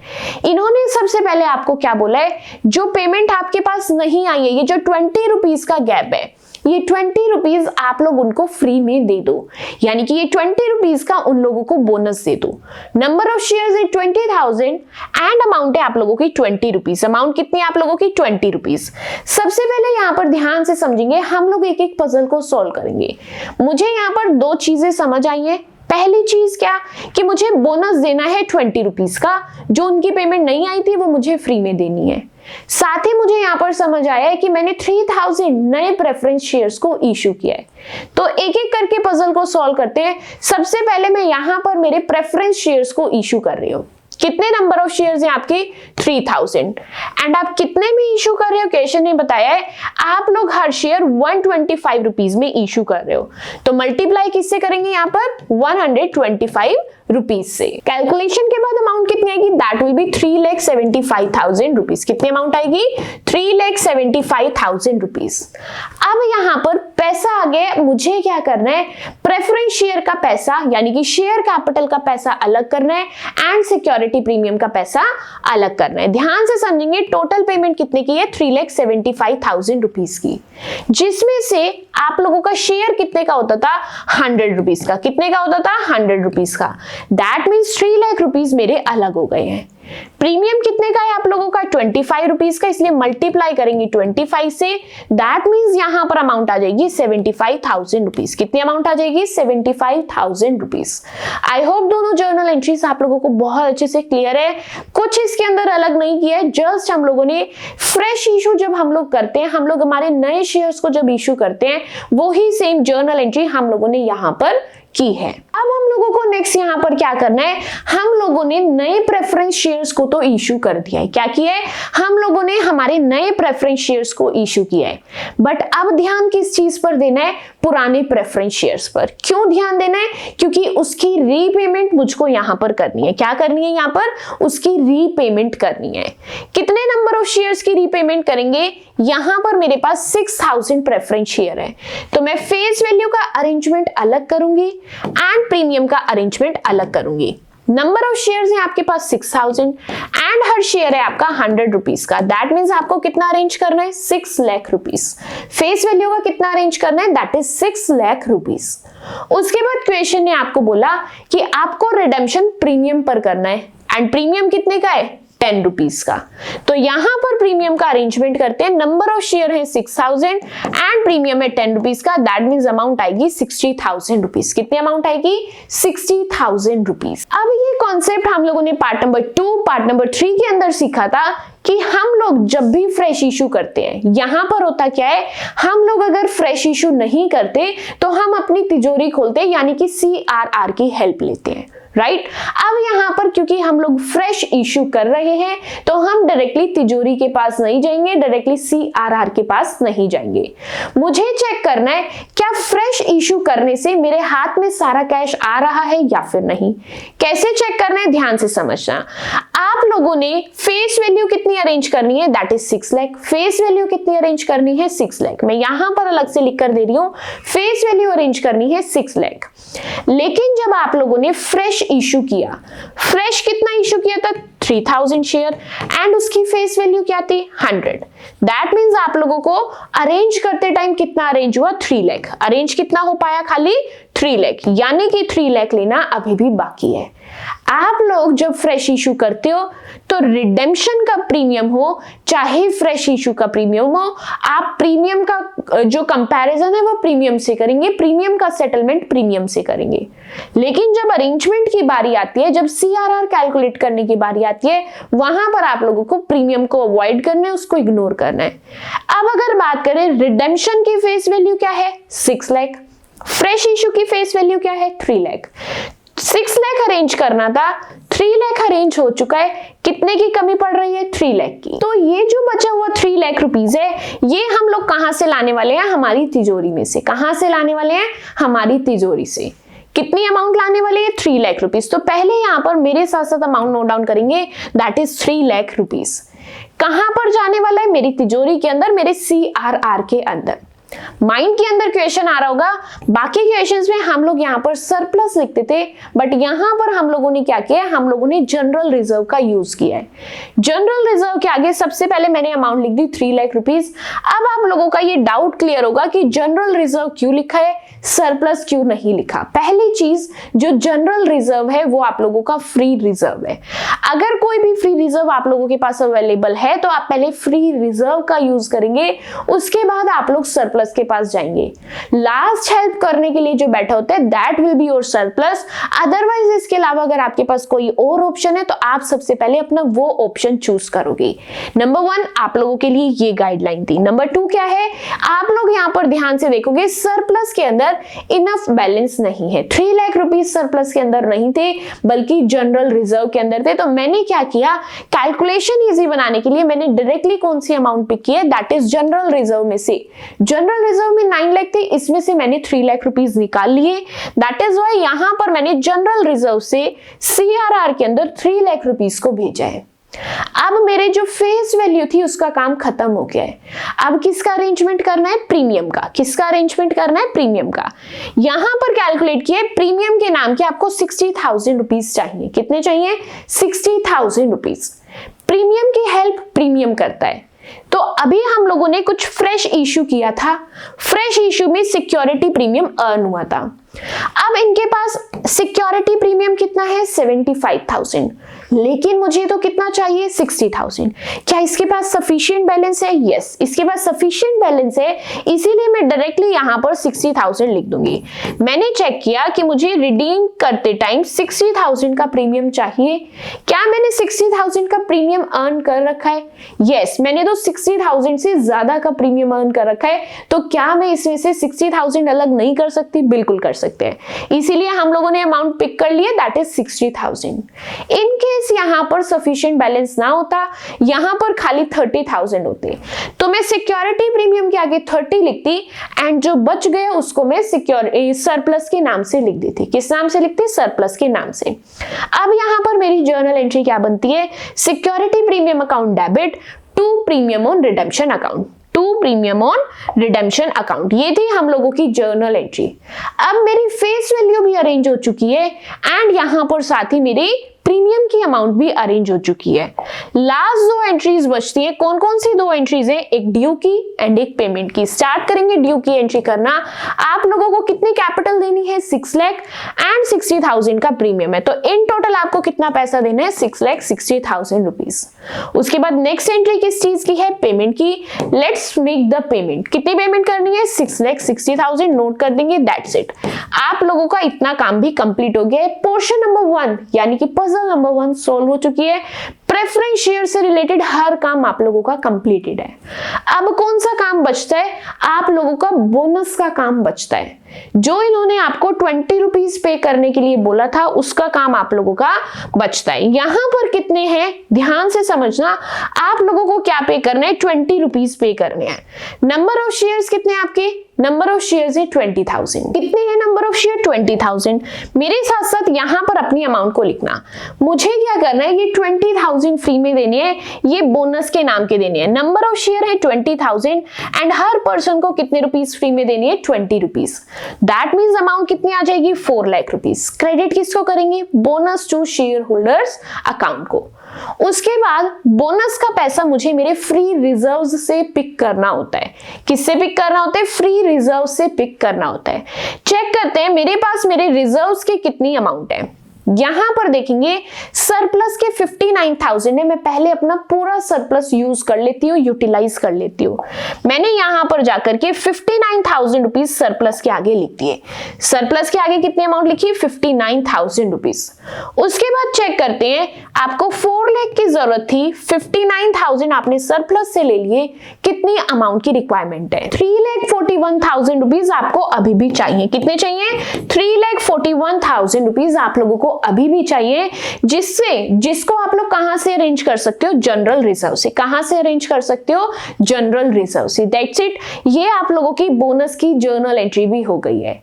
Speaker 1: इन्होंने सबसे पहले आपको क्या बोला है? जो पेमेंट आपके पास नहीं आई है, ये जो 20 रुपीस का गैप है, ये 20 रुपीज आप लोग उनको फ्री में दे दो, यानी कि ये 20 रुपीज का उन लोगों को बोनस दे दो। नंबर ऑफ शेयर्स है 20,000 एंड अमाउंट है आप लोगों की 20 रुपीज। अमाउंट कितनी है आप लोगों की? 20 रुपीज। सबसे पहले यहाँ पर ध्यान से समझेंगे, हम लोग एक एक पजल को सॉल्व करेंगे। मुझे यहाँ पर 2 चीजें समझ आई है। पहली चीज क्या कि मुझे बोनस देना है 20 रुपीज का, जो उनकी पेमेंट नहीं आई थी वो मुझे फ्री में देनी है। साथ ही मुझे यहां पर समझ आया है कि मैंने 3000 नए प्रेफरेंस शेयर्स को इशू किया है। तो एक एक करके पजल को सॉल्व करते हैं। सबसे पहले मैं यहां पर मेरे प्रेफरेंस शेयर्स को इशू कर रही हूं। कितने नंबर ऑफ शेयर्स हैं आपके? 3000। एंड आप कितने में इशू कर रहे हो? क्वेश्चन ने बताया है आप लोग हर शेयर 125 रुपीज में इशू कर रहे हो, तो मल्टीप्लाई किससे करेंगे? यहाँ पर 125 रुपीज से। कैलकुलेशन के बाद अमाउंट कितनी आएगी? That will be 3,75,000 rupees. कितनी अमाउंट आएगी? 3,75,000 रुपीज। अब यहां पर पैसा आ गया, मुझे क्या करना है? प्रेफरेंस शेयर का पैसा यानी कि शेयर कैपिटल का पैसा अलग करना है एंड सिक्योरिटी प्रीमियम का पैसा अलग करना है। ध्यान से समझेंगे, टोटल पेमेंट कितने की है? 3,75,000 रुपीज की, जिसमें से आप लोगों का शेयर कितने का होता था? 100 रुपीज का। कितने का होता था? 100 रुपीज का। दैट मीन्स 3 लाख रुपीज मेरे अलग हो गए हैं। प्रीमियम कितने का है आप लोगों का? 25 रुपीज का, इसलिए मल्टीप्लाई करेंगे 25 से। दैट मीन्स यहां पर अमाउंट आ जाएगी 75,000 रुपीज। कितनी अमाउंट आ जाएगी? 75,000 रुपीज। आई होप दोनों जर्नल एंट्रीज आप लोगों को बहुत अच्छे से क्लियर है। कुछ इसके अंदर अलग नहीं किया है, जस्ट हम लोगों ने फ्रेश इशू जब हम लोग करते हैं, हम लोग हमारे नए शेयर्स को जब इशू करते हैं, वो ही सेम जर्नल एंट्री हम लोगों ने यहां पर की है। अब हम लोगों को नेक्स्ट यहां पर क्या करना है? हम लोगों ने नए प्रेफरेंस शेयर्स को तो इशू कर दिया है। क्या किया है? हम लोगों ने हमारे नए प्रेफरेंस शेयर्स को इशू किया है, बट अब ध्यान किस चीज पर देना है? पुराने प्रेफरेंस शेयर्स पर। क्यों ध्यान देना है? क्योंकि उसकी रीपेमेंट मुझको यहां पर करनी है। क्या करनी है? यहां पर उसकी रीपेमेंट करनी है। कितने नंबर ऑफ शेयर्स की रीपेमेंट करेंगे? यहां पर मेरे पास 6000 प्रेफरेंस शेयर है, तो मैं फेस वैल्यू का अरेंजमेंट अलग करूंगी एंड प्रीमियम का अरेंजमेंट अलग करूंगी। नंबर ऑफ शेयर्स है आपके पास 6000 एंड हर शेयर है आपका 100 रुपीज का। दैट मीन्स आपको कितना अरेंज करना है? 6 लाख रुपीज। फेस वैल्यू का कितना अरेंज करना है? That is 6 lakh rupees. उसके बाद क्वेश्चन ने आपको बोला कि आपको रिडेम्पशन प्रीमियम पर करना है एंड प्रीमियम कितने का है? 10 रुपीज का। तो यहां पर प्रीमियम का अरेंजमेंट करते हैं। नंबर ऑफ शेयर है 6000 एंड प्रीमियम है 10 रुपीज का। दैट मीन्स अमाउंट आएगी 60,000 रुपीज। कितनी अमाउंट आएगी? 60,000 रुपीज। अब ये कॉन्सेप्ट हम लोगों ने पार्ट नंबर 2, पार्ट नंबर 3 के अंदर सीखा था कि हम लोग जब भी फ्रेश इशू करते हैं, यहां पर होता क्या है? हम लोग अगर फ्रेश इशू नहीं करते तो हम अपनी तिजोरी खोलते हैं, यानी कि CRR की हेल्प लेते हैं, राइट? अब यहां पर क्योंकि हम लोग फ्रेश इशू कर रहे हैं, तो हम डायरेक्टली तिजोरी के पास नहीं जाएंगे, डायरेक्टली CRR के पास नहीं जाएंगे। मुझे चेक करना है क्या फ्रेश इशू करने से मेरे हाथ में सारा कैश आ रहा है या फिर नहीं। कैसे चेक करना है? ध्यान से समझना। आप लोगों ने फेस वैल्यू कितनी अरेंज करनी है? That is 6 lakh. Face value कितनी अरेंज करनी है? 6 लाख। मैं यहां पर अलग से लिख कर दे रही हूं, फेस वैल्यू अरेंज करनी है 6 लाख। लेकिन जब आप लोगों ने फ्रेश इशू किया, फ्रेश कितना इशू किया था? 3000 शेयर एंड उसकी फेस वैल्यू क्या थी? 100। दैट मीन्स आप लोगों को अरेंज करते टाइम कितना अरेंज हुआ? 3 लाख। अरेंज कितना हो पाया? खाली 3 लाख, यानी कि 3 लाख लेना अभी भी बाकी है। आप लोग जब फ्रेश इशू करते हो तो रिडेम्पशन का प्रीमियम हो चाहे फ्रेश इशू का प्रीमियम हो, आप प्रीमियम का जो कंपैरिजन है वो प्रीमियम से करेंगे, प्रीमियम का सेटलमेंट प्रीमियम से करेंगे। लेकिन जब अरेंजमेंट की बारी आती है, जब CRR कैलकुलेट करने की बारी आती है, वहां पर आप लोगों को प्रीमियम को अवॉइड करना है, उसको इग्नोर करना है। अब अगर बात करें रिडेम्पशन की फेस वैल्यू क्या है 6 लाख, फ्रेश इशू की फेस वैल्यू क्या है 3 लाख। 6 लाख अरेंज करना था, 3 लाख अरेंज हो चुका है, कितने की कमी पड़ रही है 3 लाख की। तो ये जो बचा हुआ 3 लाख रुपीस है, ये हम लोग कहां से लाने वाले हैं, हमारी तिजोरी में से। कहां से लाने वाले हैं, हमारी तिजोरी से। कितनी अमाउंट लाने वाले हैं 3 लाख रुपीस। तो पहले यहां पर मेरे साथ साथ अमाउंट नोट डाउन करेंगे, दैट इज 3 लाख रुपीस। कहां पर जाने वाला है, मेरी तिजोरी के अंदर, मेरे CRR के अंदर। माइंड के अंदर क्वेश्चन आ रहा होगा, बाकी क्वेश्चंस में हम लोग यहाँ पर सरप्लस लिखते थे, बट यहाँ पर हम लोगों ने क्या किया, हम लोगों ने जनरल रिजर्व का यूज किया है। जनरल रिजर्व के आगे सबसे पहले मैंने अमाउंट लिख दी 3 लाख रुपीस। अब आप लोगों का ये डाउट क्लियर होगा कि जनरल रिजर्व क्यों लिखा है, सरप्लस क्यों नहीं लिखा। पहली चीज, जो जनरल रिजर्व है वो आप लोगों का फ्री रिजर्व है। अगर कोई भी फ्री रिजर्व आप लोगों के पास अवेलेबल है तो आप पहले फ्री रिजर्व का यूज करेंगे, उसके बाद आप लोग सरप्लस के पास जाएंगे। लास्ट हेल्प करने के लिए जो बैठा होता है that will be your surplus. Otherwise इसके अलावा अगर आपके पास कोई और ऑप्शन है तो आप सबसे पहले अपना वो ऑप्शन चूज करोगे। नंबर 1 आप लोगों के लिए ये गाइडलाइन थी। नंबर 2 क्या है, आप लोग यहां पर ध्यान से देखोगे, सरप्लस के अंदर इनफ बैलेंस नहीं है। 3 लाख रुपीस सरप्लस के अंदर नहीं थे, बल्कि जनरल रिजर्व के अंदर थे। तो मैंने क्या किया, कैलकुलेशन इजी बनाने के लिए मैंने डायरेक्टली कौन सी अमाउंट पिक की है, दैट इज जनरल रिजर्व में से। जनरल रिजर्व में 9 लाख थे, इसमें से मैंने 3 लाख रुपीस निकाल लिए। दैट इज वाई यहां पर मैंने जनरल रिजर्व से CRR के अंदर 3 लाख रुपीस को भेजा है। अब मेरे जो फेस वैल्यू थी उसका काम खत्म हो गया है। अब किसका अरेंजमेंट करना है, प्रीमियम का। किसका अरेंजमेंट करना है, प्रीमियम का। यहां पर कैलकुलेट किया प्रीमियम के नाम के आपको 60,000 रुपीस चाहिए। कितने चाहिए, 60,000 रुपीस। प्रीमियम की हेल्प प्रीमियम करता है। तो अभी हम लोगों ने कुछ फ्रेश इशू किया था, फ्रेश इशू में सिक्योरिटी प्रीमियम अर्न हुआ था। अब इनके पास सिक्योरिटी प्रीमियम कितना है 75,000, लेकिन मुझे तो कितना चाहिए 60,000। क्या इसके पास सफिशिएंट बैलेंस है, यस इसके पास सफिशिएंट बैलेंस है, इसीलिए मैं डायरेक्टली यहां पर 60,000 लिख दूंगी। मैंने चेक किया कि मुझे रिडीम करते टाइम 60,000 का प्रीमियम चाहिए। क्या मैंने 60,000 का प्रीमियम अर्न कर रखा है, यस मैंने तो 60,000 से ज्यादा का प्रीमियम अर्न कर रखा है। तो क्या मैं इसमें से 60,000 अलग नहीं कर सकती, बिल्कुल कर सकते हैं। इसीलिए हम लोगों ने अमाउंट पिक कर लिया, दैट इज 60,000। इन केस यहां पर सफिशिएंट बैलेंस ना होता, यहां पर खाली 30,000 होते, तो मैं सिक्योरिटी प्रीमियम के आगे 30 लिखती एंड जो बच गए उसको मैं सिक्योरिटी सरप्लस के नाम से लिख देती। किस नाम से लिखती, सरप्लस के नाम से। अब यहां पर मेरी जर्नल एंट्री क्या बनती है, security premium account debit to premium on redemption account, to premium on redemption account. ये थी हम लोगों की जर्नल एंट्री। अब मेरी फेस वैल्यू भी अरेंज हो चुकी है एंड यहां पर साथ ही मेरी प्रीमियम की अमाउंट भी अरेंज हो चुकी है। लास्ट 2 एंट्रीज बचती है। कौन कौन सी 2 एंट्रीज है, एक ड्यू की एंड एक पेमेंट की। स्टार्ट करेंगे ड्यू की एंट्री करना। आप लोगों को कितनी कैपिटल देनी है 6 लाख एंड 60,000 का प्रीमियम है, तो इन टोटल आपको कितना पैसा देना है 6,60,000 रुपीज। उसके बाद नेक्स्ट एंट्री किस चीज की है, पेमेंट की। Let's make the payment. कितनी पेमेंट करनी है 6,60,000, नोट कर देंगे, दैट्स इट। आप लोगों का इतना काम भी कंप्लीट हो गया है। पोर्शन नंबर 1 यानी कि पजल नंबर 1 सोल्व हो चुकी है। प्रेफरेंस शेयर से रिलेटेड हर काम आप लोगों का कंप्लीटेड है। अब कौन सा काम बचता है, आप लोगों का बोनस का काम बचता है। जो इन्होंने आपको 20 रुपीज पे करने के लिए बोला था, उसका काम आप लोगों का बचता है। यहां पर कितने हैं ध्यान से समझना, आप लोगों को क्या पे करना है 20 रुपीज पे करने हैं। नंबर ऑफ शेयर्स कितने आपके, नंबर ऑफ शेयर्स है 20,000। कितने हैं नंबर ऑफ शेयर 20,000। मेरे साथ साथ यहां पर अपनी अमाउंट को लिखना। मुझे क्या करना है, ये 20,000 फ्री में देनी है, ये बोनस के नाम के देनी है। नंबर ऑफ शेयर है 20,000 एंड हर पर्सन को कितने रुपीस फ्री में देनी है 20 रुपीस। दैट मीन्स अमाउंट कितनी आ जाएगी 4 लाख रुपीज। क्रेडिट किसको करेंगे, bonus to share holders account को। उसके बाद बोनस का पैसा मुझे मेरे फ्री रिजर्व से पिक करना होता है। किससे पिक करना होता है, फ्री रिजर्व से पिक करना होता है। चेक करते हैं मेरे पास मेरे रिजर्व्स की कितनी अमाउंट है। यहां पर देखेंगे सरप्लस के 59,000 है। मैं पहले अपना पूरा सरप्लस यूज कर लेती हूँ, यूटिलाइज कर लेती हूँ। मैंने यहां पर जाकर के 59,000 रुपीज सरप्लस के आगे लिख दिए। सरप्लस के आगे कितनी अमाउंट लिखी, 59,000 रुपीज। उसके बाद चेक करते हैं, आपको 4 लाख की जरूरत थी, 59,000 आपने सरप्लस से ले लिए, कितनी अमाउंट की रिक्वायरमेंट है, 3,41,000 रुपीज आपको अभी भी चाहिए। कितने चाहिए, 3,41,000 रुपीज आप लोगों को अभी भी चाहिए, जिसको आप लोग कहां से अरेंज कर सकते हो, जनरल रिजर्व से। कहां से अरेंज कर सकते हो, जनरल रिजर्व से। That's it. ये आप लोगों की बोनस की जर्नल एंट्री भी हो गई है।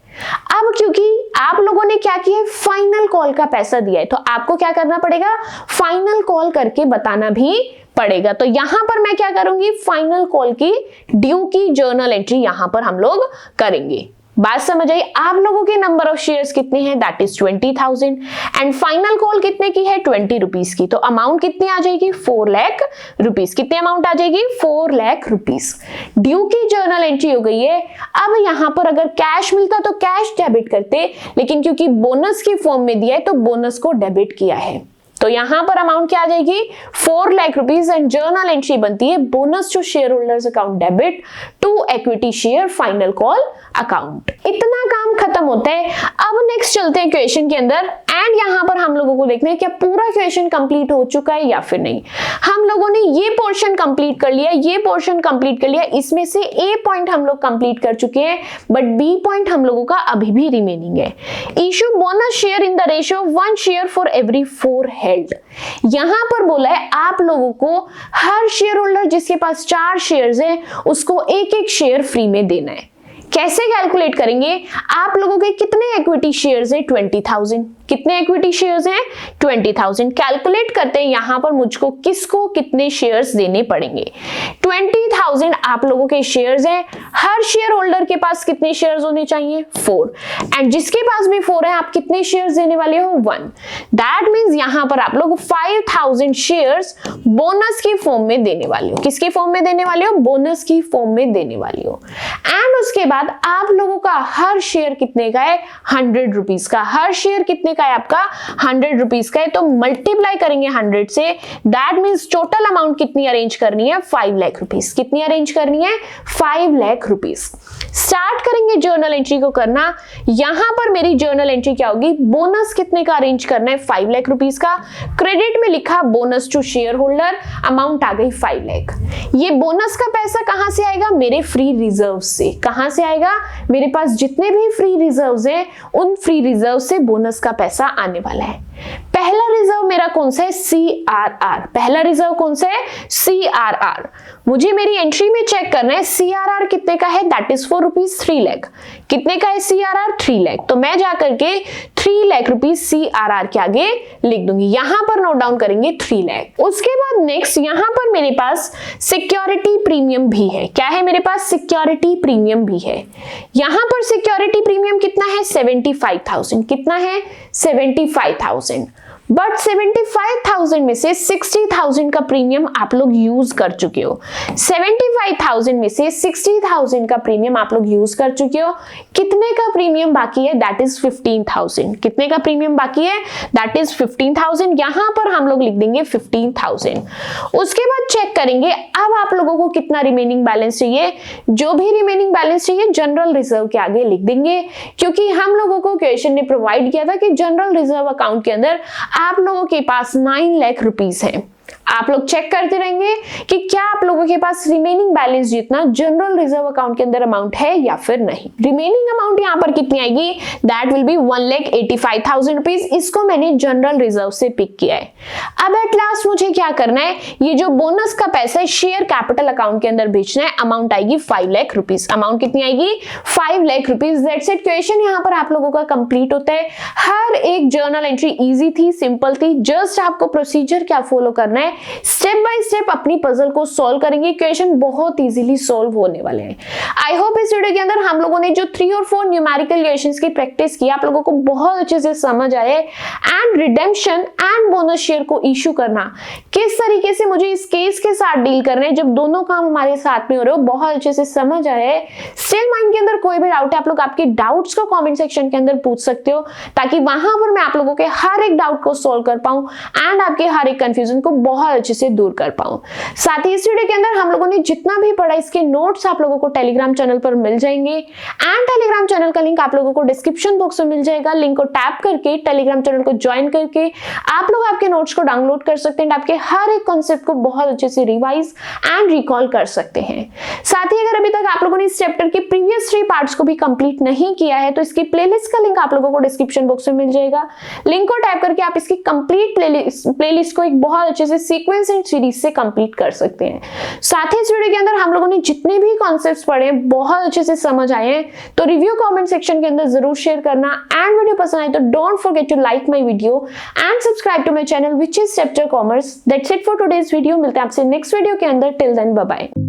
Speaker 1: अब क्योंकि आप लोगों ने क्या किया है, फाइनल कॉल का पैसा दिया है, तो आपको क्या करना पड़ेगा, फाइनल कॉल करके बताना भी पड़ेगा। तो यहां पर मैं क्या करूंगी, फाइनल कॉल की ड्यू की जर्नल एंट्री यहां पर हम लोग करेंगे। बात समझ आई। आप लोगों के नंबर ऑफ शेयर्स कितने हैं, that is 20,000 and final call कितने की है, 20 रुपीज की। तो अमाउंट कितनी आ जाएगी, 4 लाख रुपीज। कितनी अमाउंट आ जाएगी, 4 लाख रुपीज। ड्यू की जर्नल एंट्री हो गई है। अब यहां पर अगर कैश मिलता तो कैश डेबिट करते, लेकिन क्योंकि बोनस की फॉर्म में दिया है तो बोनस को डेबिट किया है। तो यहां पर अमाउंट क्या आ जाएगी, 4 lakh rupees and journal entry बनती है bonus to share holders account debit to equity share final call account. इतना काम खत्म होता है। अब नेक्स्ट चलते हैं क्वेश्चन के अंदर एंड यहां पर हम लोगों को देखना है क्या पूरा क्वेश्चन कंप्लीट हो चुका है या फिर नहीं। हम लोगों ने ये पोर्शन कंप्लीट कर लिया, ये पोर्शन कंप्लीट कर लिया। इसमें से ए पॉइंट हम लोग कंप्लीट कर चुके हैं, बट बी पॉइंट हम लोगों का अभी भी रिमेनिंग है। Issue bonus share in the ratio 1 share for every 4 held. यहां पर बोला है आप लोगों को हर शेयर होल्डर जिसके पास 4 शेयर्स हैं उसको एक एक शेयर फ्री में देना है। कैसे कैलकुलेट करेंगे, आप लोगों के कितने इक्विटी शेयर्स हैं, 20,000। कितने इक्विटी शेयर्स हैं, 20,000। कैलकुलेट करते हैं यहां पर मुझको किसको कितने शेयर्स देने पड़ेंगे। 20,000 आप लोगों के शेयर्स हैं। हर शेयर होल्डर के पास कितने शेयर्स होने चाहिए, 4। एंड जिसके पास भी 4 है आप कितने शेयर्स देने वाले हो, 1। दैट मींस यहां पर आप लोग 5,000 शेयर्स बोनस की फॉर्म में देने वाले हो। किसकी फॉर्म में देने वाले हो, बोनस की फॉर्म में देने वाले हो। एंड उसके बाद आप लोगों का हर शेयर कितने का है, 100 रुपीज का। हर शेयर कितने का है आपका, 100 रुपीज का है। तो मल्टीप्लाई करेंगे 100 से, दैट मींस टोटल अमाउंट कितनी अरेंज करनी है, 5 लाख रुपीज। कितनी अरेंज करनी है, 5 लाख रुपीज। स्टार्ट करेंगे जर्नल एंट्री को करना। यहां पर मेरी जर्नल एंट्री क्या होगी, बोनस कितने का अरेंज करना है, 5 लाख रुपीज का। क्रेडिट में लिखा bonus to share holder, amount आ गई 5 लाख। ये बोनस का पैसा कहां से आएगा, मेरे फ्री रिजर्व से। कहां से आएगा, मेरे पास जितने भी फ्री रिजर्व्स हैं उन फ्री रिजर्व से बोनस का पैसा आने वाला है। पहला रिजर्व मेरा कौन सा है, CRR। पहला रिजर्व कौन सा है, CRR। मुझे मेरी एंट्री में चेक करना है CRR कितने का है, that is for rupees 3 lakh. कितने का है CRR, 3 लाख। तो मैं जाकर के 3 लाख रुपीज CRR के आगे लिख दूंगी। यहां पर नोट डाउन करेंगे 3 लाख। उसके बाद नेक्स्ट यहां पर मेरे पास सिक्योरिटी प्रीमियम भी है। क्या है मेरे पास, सिक्योरिटी प्रीमियम भी है। यहां पर सिक्योरिटी प्रीमियम कितना है, 75,000। कितना है, 75,000। बट 75,000 में से 60,000 का प्रीमियम आप लोग यूज कर चुके हो। 75,000 में से 60,000 का प्रीमियम आप लोग यूज कर चुके हो। कितने का प्रीमियम बाकी है, दैट इज 15,000। कितने का प्रीमियम बाकी है, दैट इज 15,000। यहां पर हम लोग लिख देंगे 15,000। उसके बाद चेक करेंगे अब आप लोगों को कितना रिमेनिंग बैलेंस चाहिए। जो भी रिमेनिंग बैलेंस चाहिए जनरल रिजर्व के आगे लिख देंगे, क्योंकि हम लोगों को क्वेश्चन ने प्रोवाइड किया था कि जनरल रिजर्व अकाउंट के अंदर आप लोगों के पास 9 लाख रुपीस है। आप लोग चेक करते रहेंगे कि क्या आप लोगों के पास रिमेनिंग बैलेंस जितना जनरल रिजर्व अकाउंट के अंदर अमाउंट है या फिर नहीं। रिमेनिंग अमाउंट यहां पर कितनी आएगी, दैट विल बी 1,85,000 रुपीज। इसको मैंने जनरल रिजर्व से पिक किया है। अब एट लास्ट मुझे क्या करना है, ये जो बोनस का पैसा है शेयर कैपिटल अकाउंट के अंदर भेजना है। अमाउंट आएगी 5 लाख रुपीज। अमाउंट कितनी आएगी, 5 lakh rupees. That's it. Question यहां पर आप लोगों का कंप्लीट होता है। हर एक जर्नल एंट्री इजी थी, सिंपल थी। जस्ट आपको प्रोसीजर क्या फॉलो करना है, स्टेप बाय स्टेप अपनी पजल को सॉल्व करेंगे, क्वेश्चन बहुत इजीली सॉल्व होने वाले हैं। आई होप इस वीडियो के अंदर हम लोगों ने जो 3 और 4 न्यूमेरिकल क्वेश्चंस की प्रैक्टिस की आप लोगों को बहुत अच्छे से समझ आए and redemption and bonus share को इशू करना, किस तरीके से मुझे इस केस के साथ डील करना है जब दोनों काम हमारे साथ में हो रहे हो, बहुत अच्छे से समझ आए। स्टिल माइंड के अंदर कोई भी डाउट है आप लोग आपके डाउट्स को कमेंट सेक्शन के अंदर पूछ सकते हो, ताकि वहां पर मैं आप लोगों के हर एक डाउट को सॉल्व कर पाऊं एंड आपके हर एक कंफ्यूजन को बहुत अच्छे से दूर कर पाऊं। साथ ही इस वीडियो के अंदर हम लोगों ने जितना भी पढ़ा इसके नोट्स आप लोगों को टेलीग्राम चैनल पर मिल जाएंगे एंड टेलीग्राम चैनल का लिंक आप लोगों को डिस्क्रिप्शन बॉक्स में मिल जाएगा। लिंक को टैप करके टेलीग्राम चैनल को ज्वाइन करके आप लोग आपके नोट्स को डाउनलोड कर सकते हैं, आपके हर एक कॉन्सेप्ट को बहुत अच्छे से रिवाइज एंड रिकॉल कर सकते हैं। साथ ही अगर अभी तक आप लोगों ने इस चैप्टर के प्रीवियस 3 पार्ट्स को भी कंप्लीट नहीं किया है तो इसकी प्लेलिस्ट का लिंक आप लोगों को डिस्क्रिप्शन बॉक्स में मिल जाएगा। लिंक को टैप करके आप इसकी कंप्लीट प्लेलिस्ट को एक बहुत अच्छे से सीक्वेंस एंड सीरीज से कंप्लीट कर सकते हैं। साथ ही इस वीडियो के अंदर हम लोगों ने जितने भी कॉन्सेप्ट्स पढ़े बहुत अच्छे से समझ आए हैं, तो रिव्यू कमेंट सेक्शन के अंदर जरूर शेयर करना एंड वीडियो पसंद आए तो don't forget to like my video and subscribe to my channel which is Chapter Commerce. That's it for today's video. मिलते हैं आपसे नेक्स्ट वीडियो के अंदर। Till then bye bye.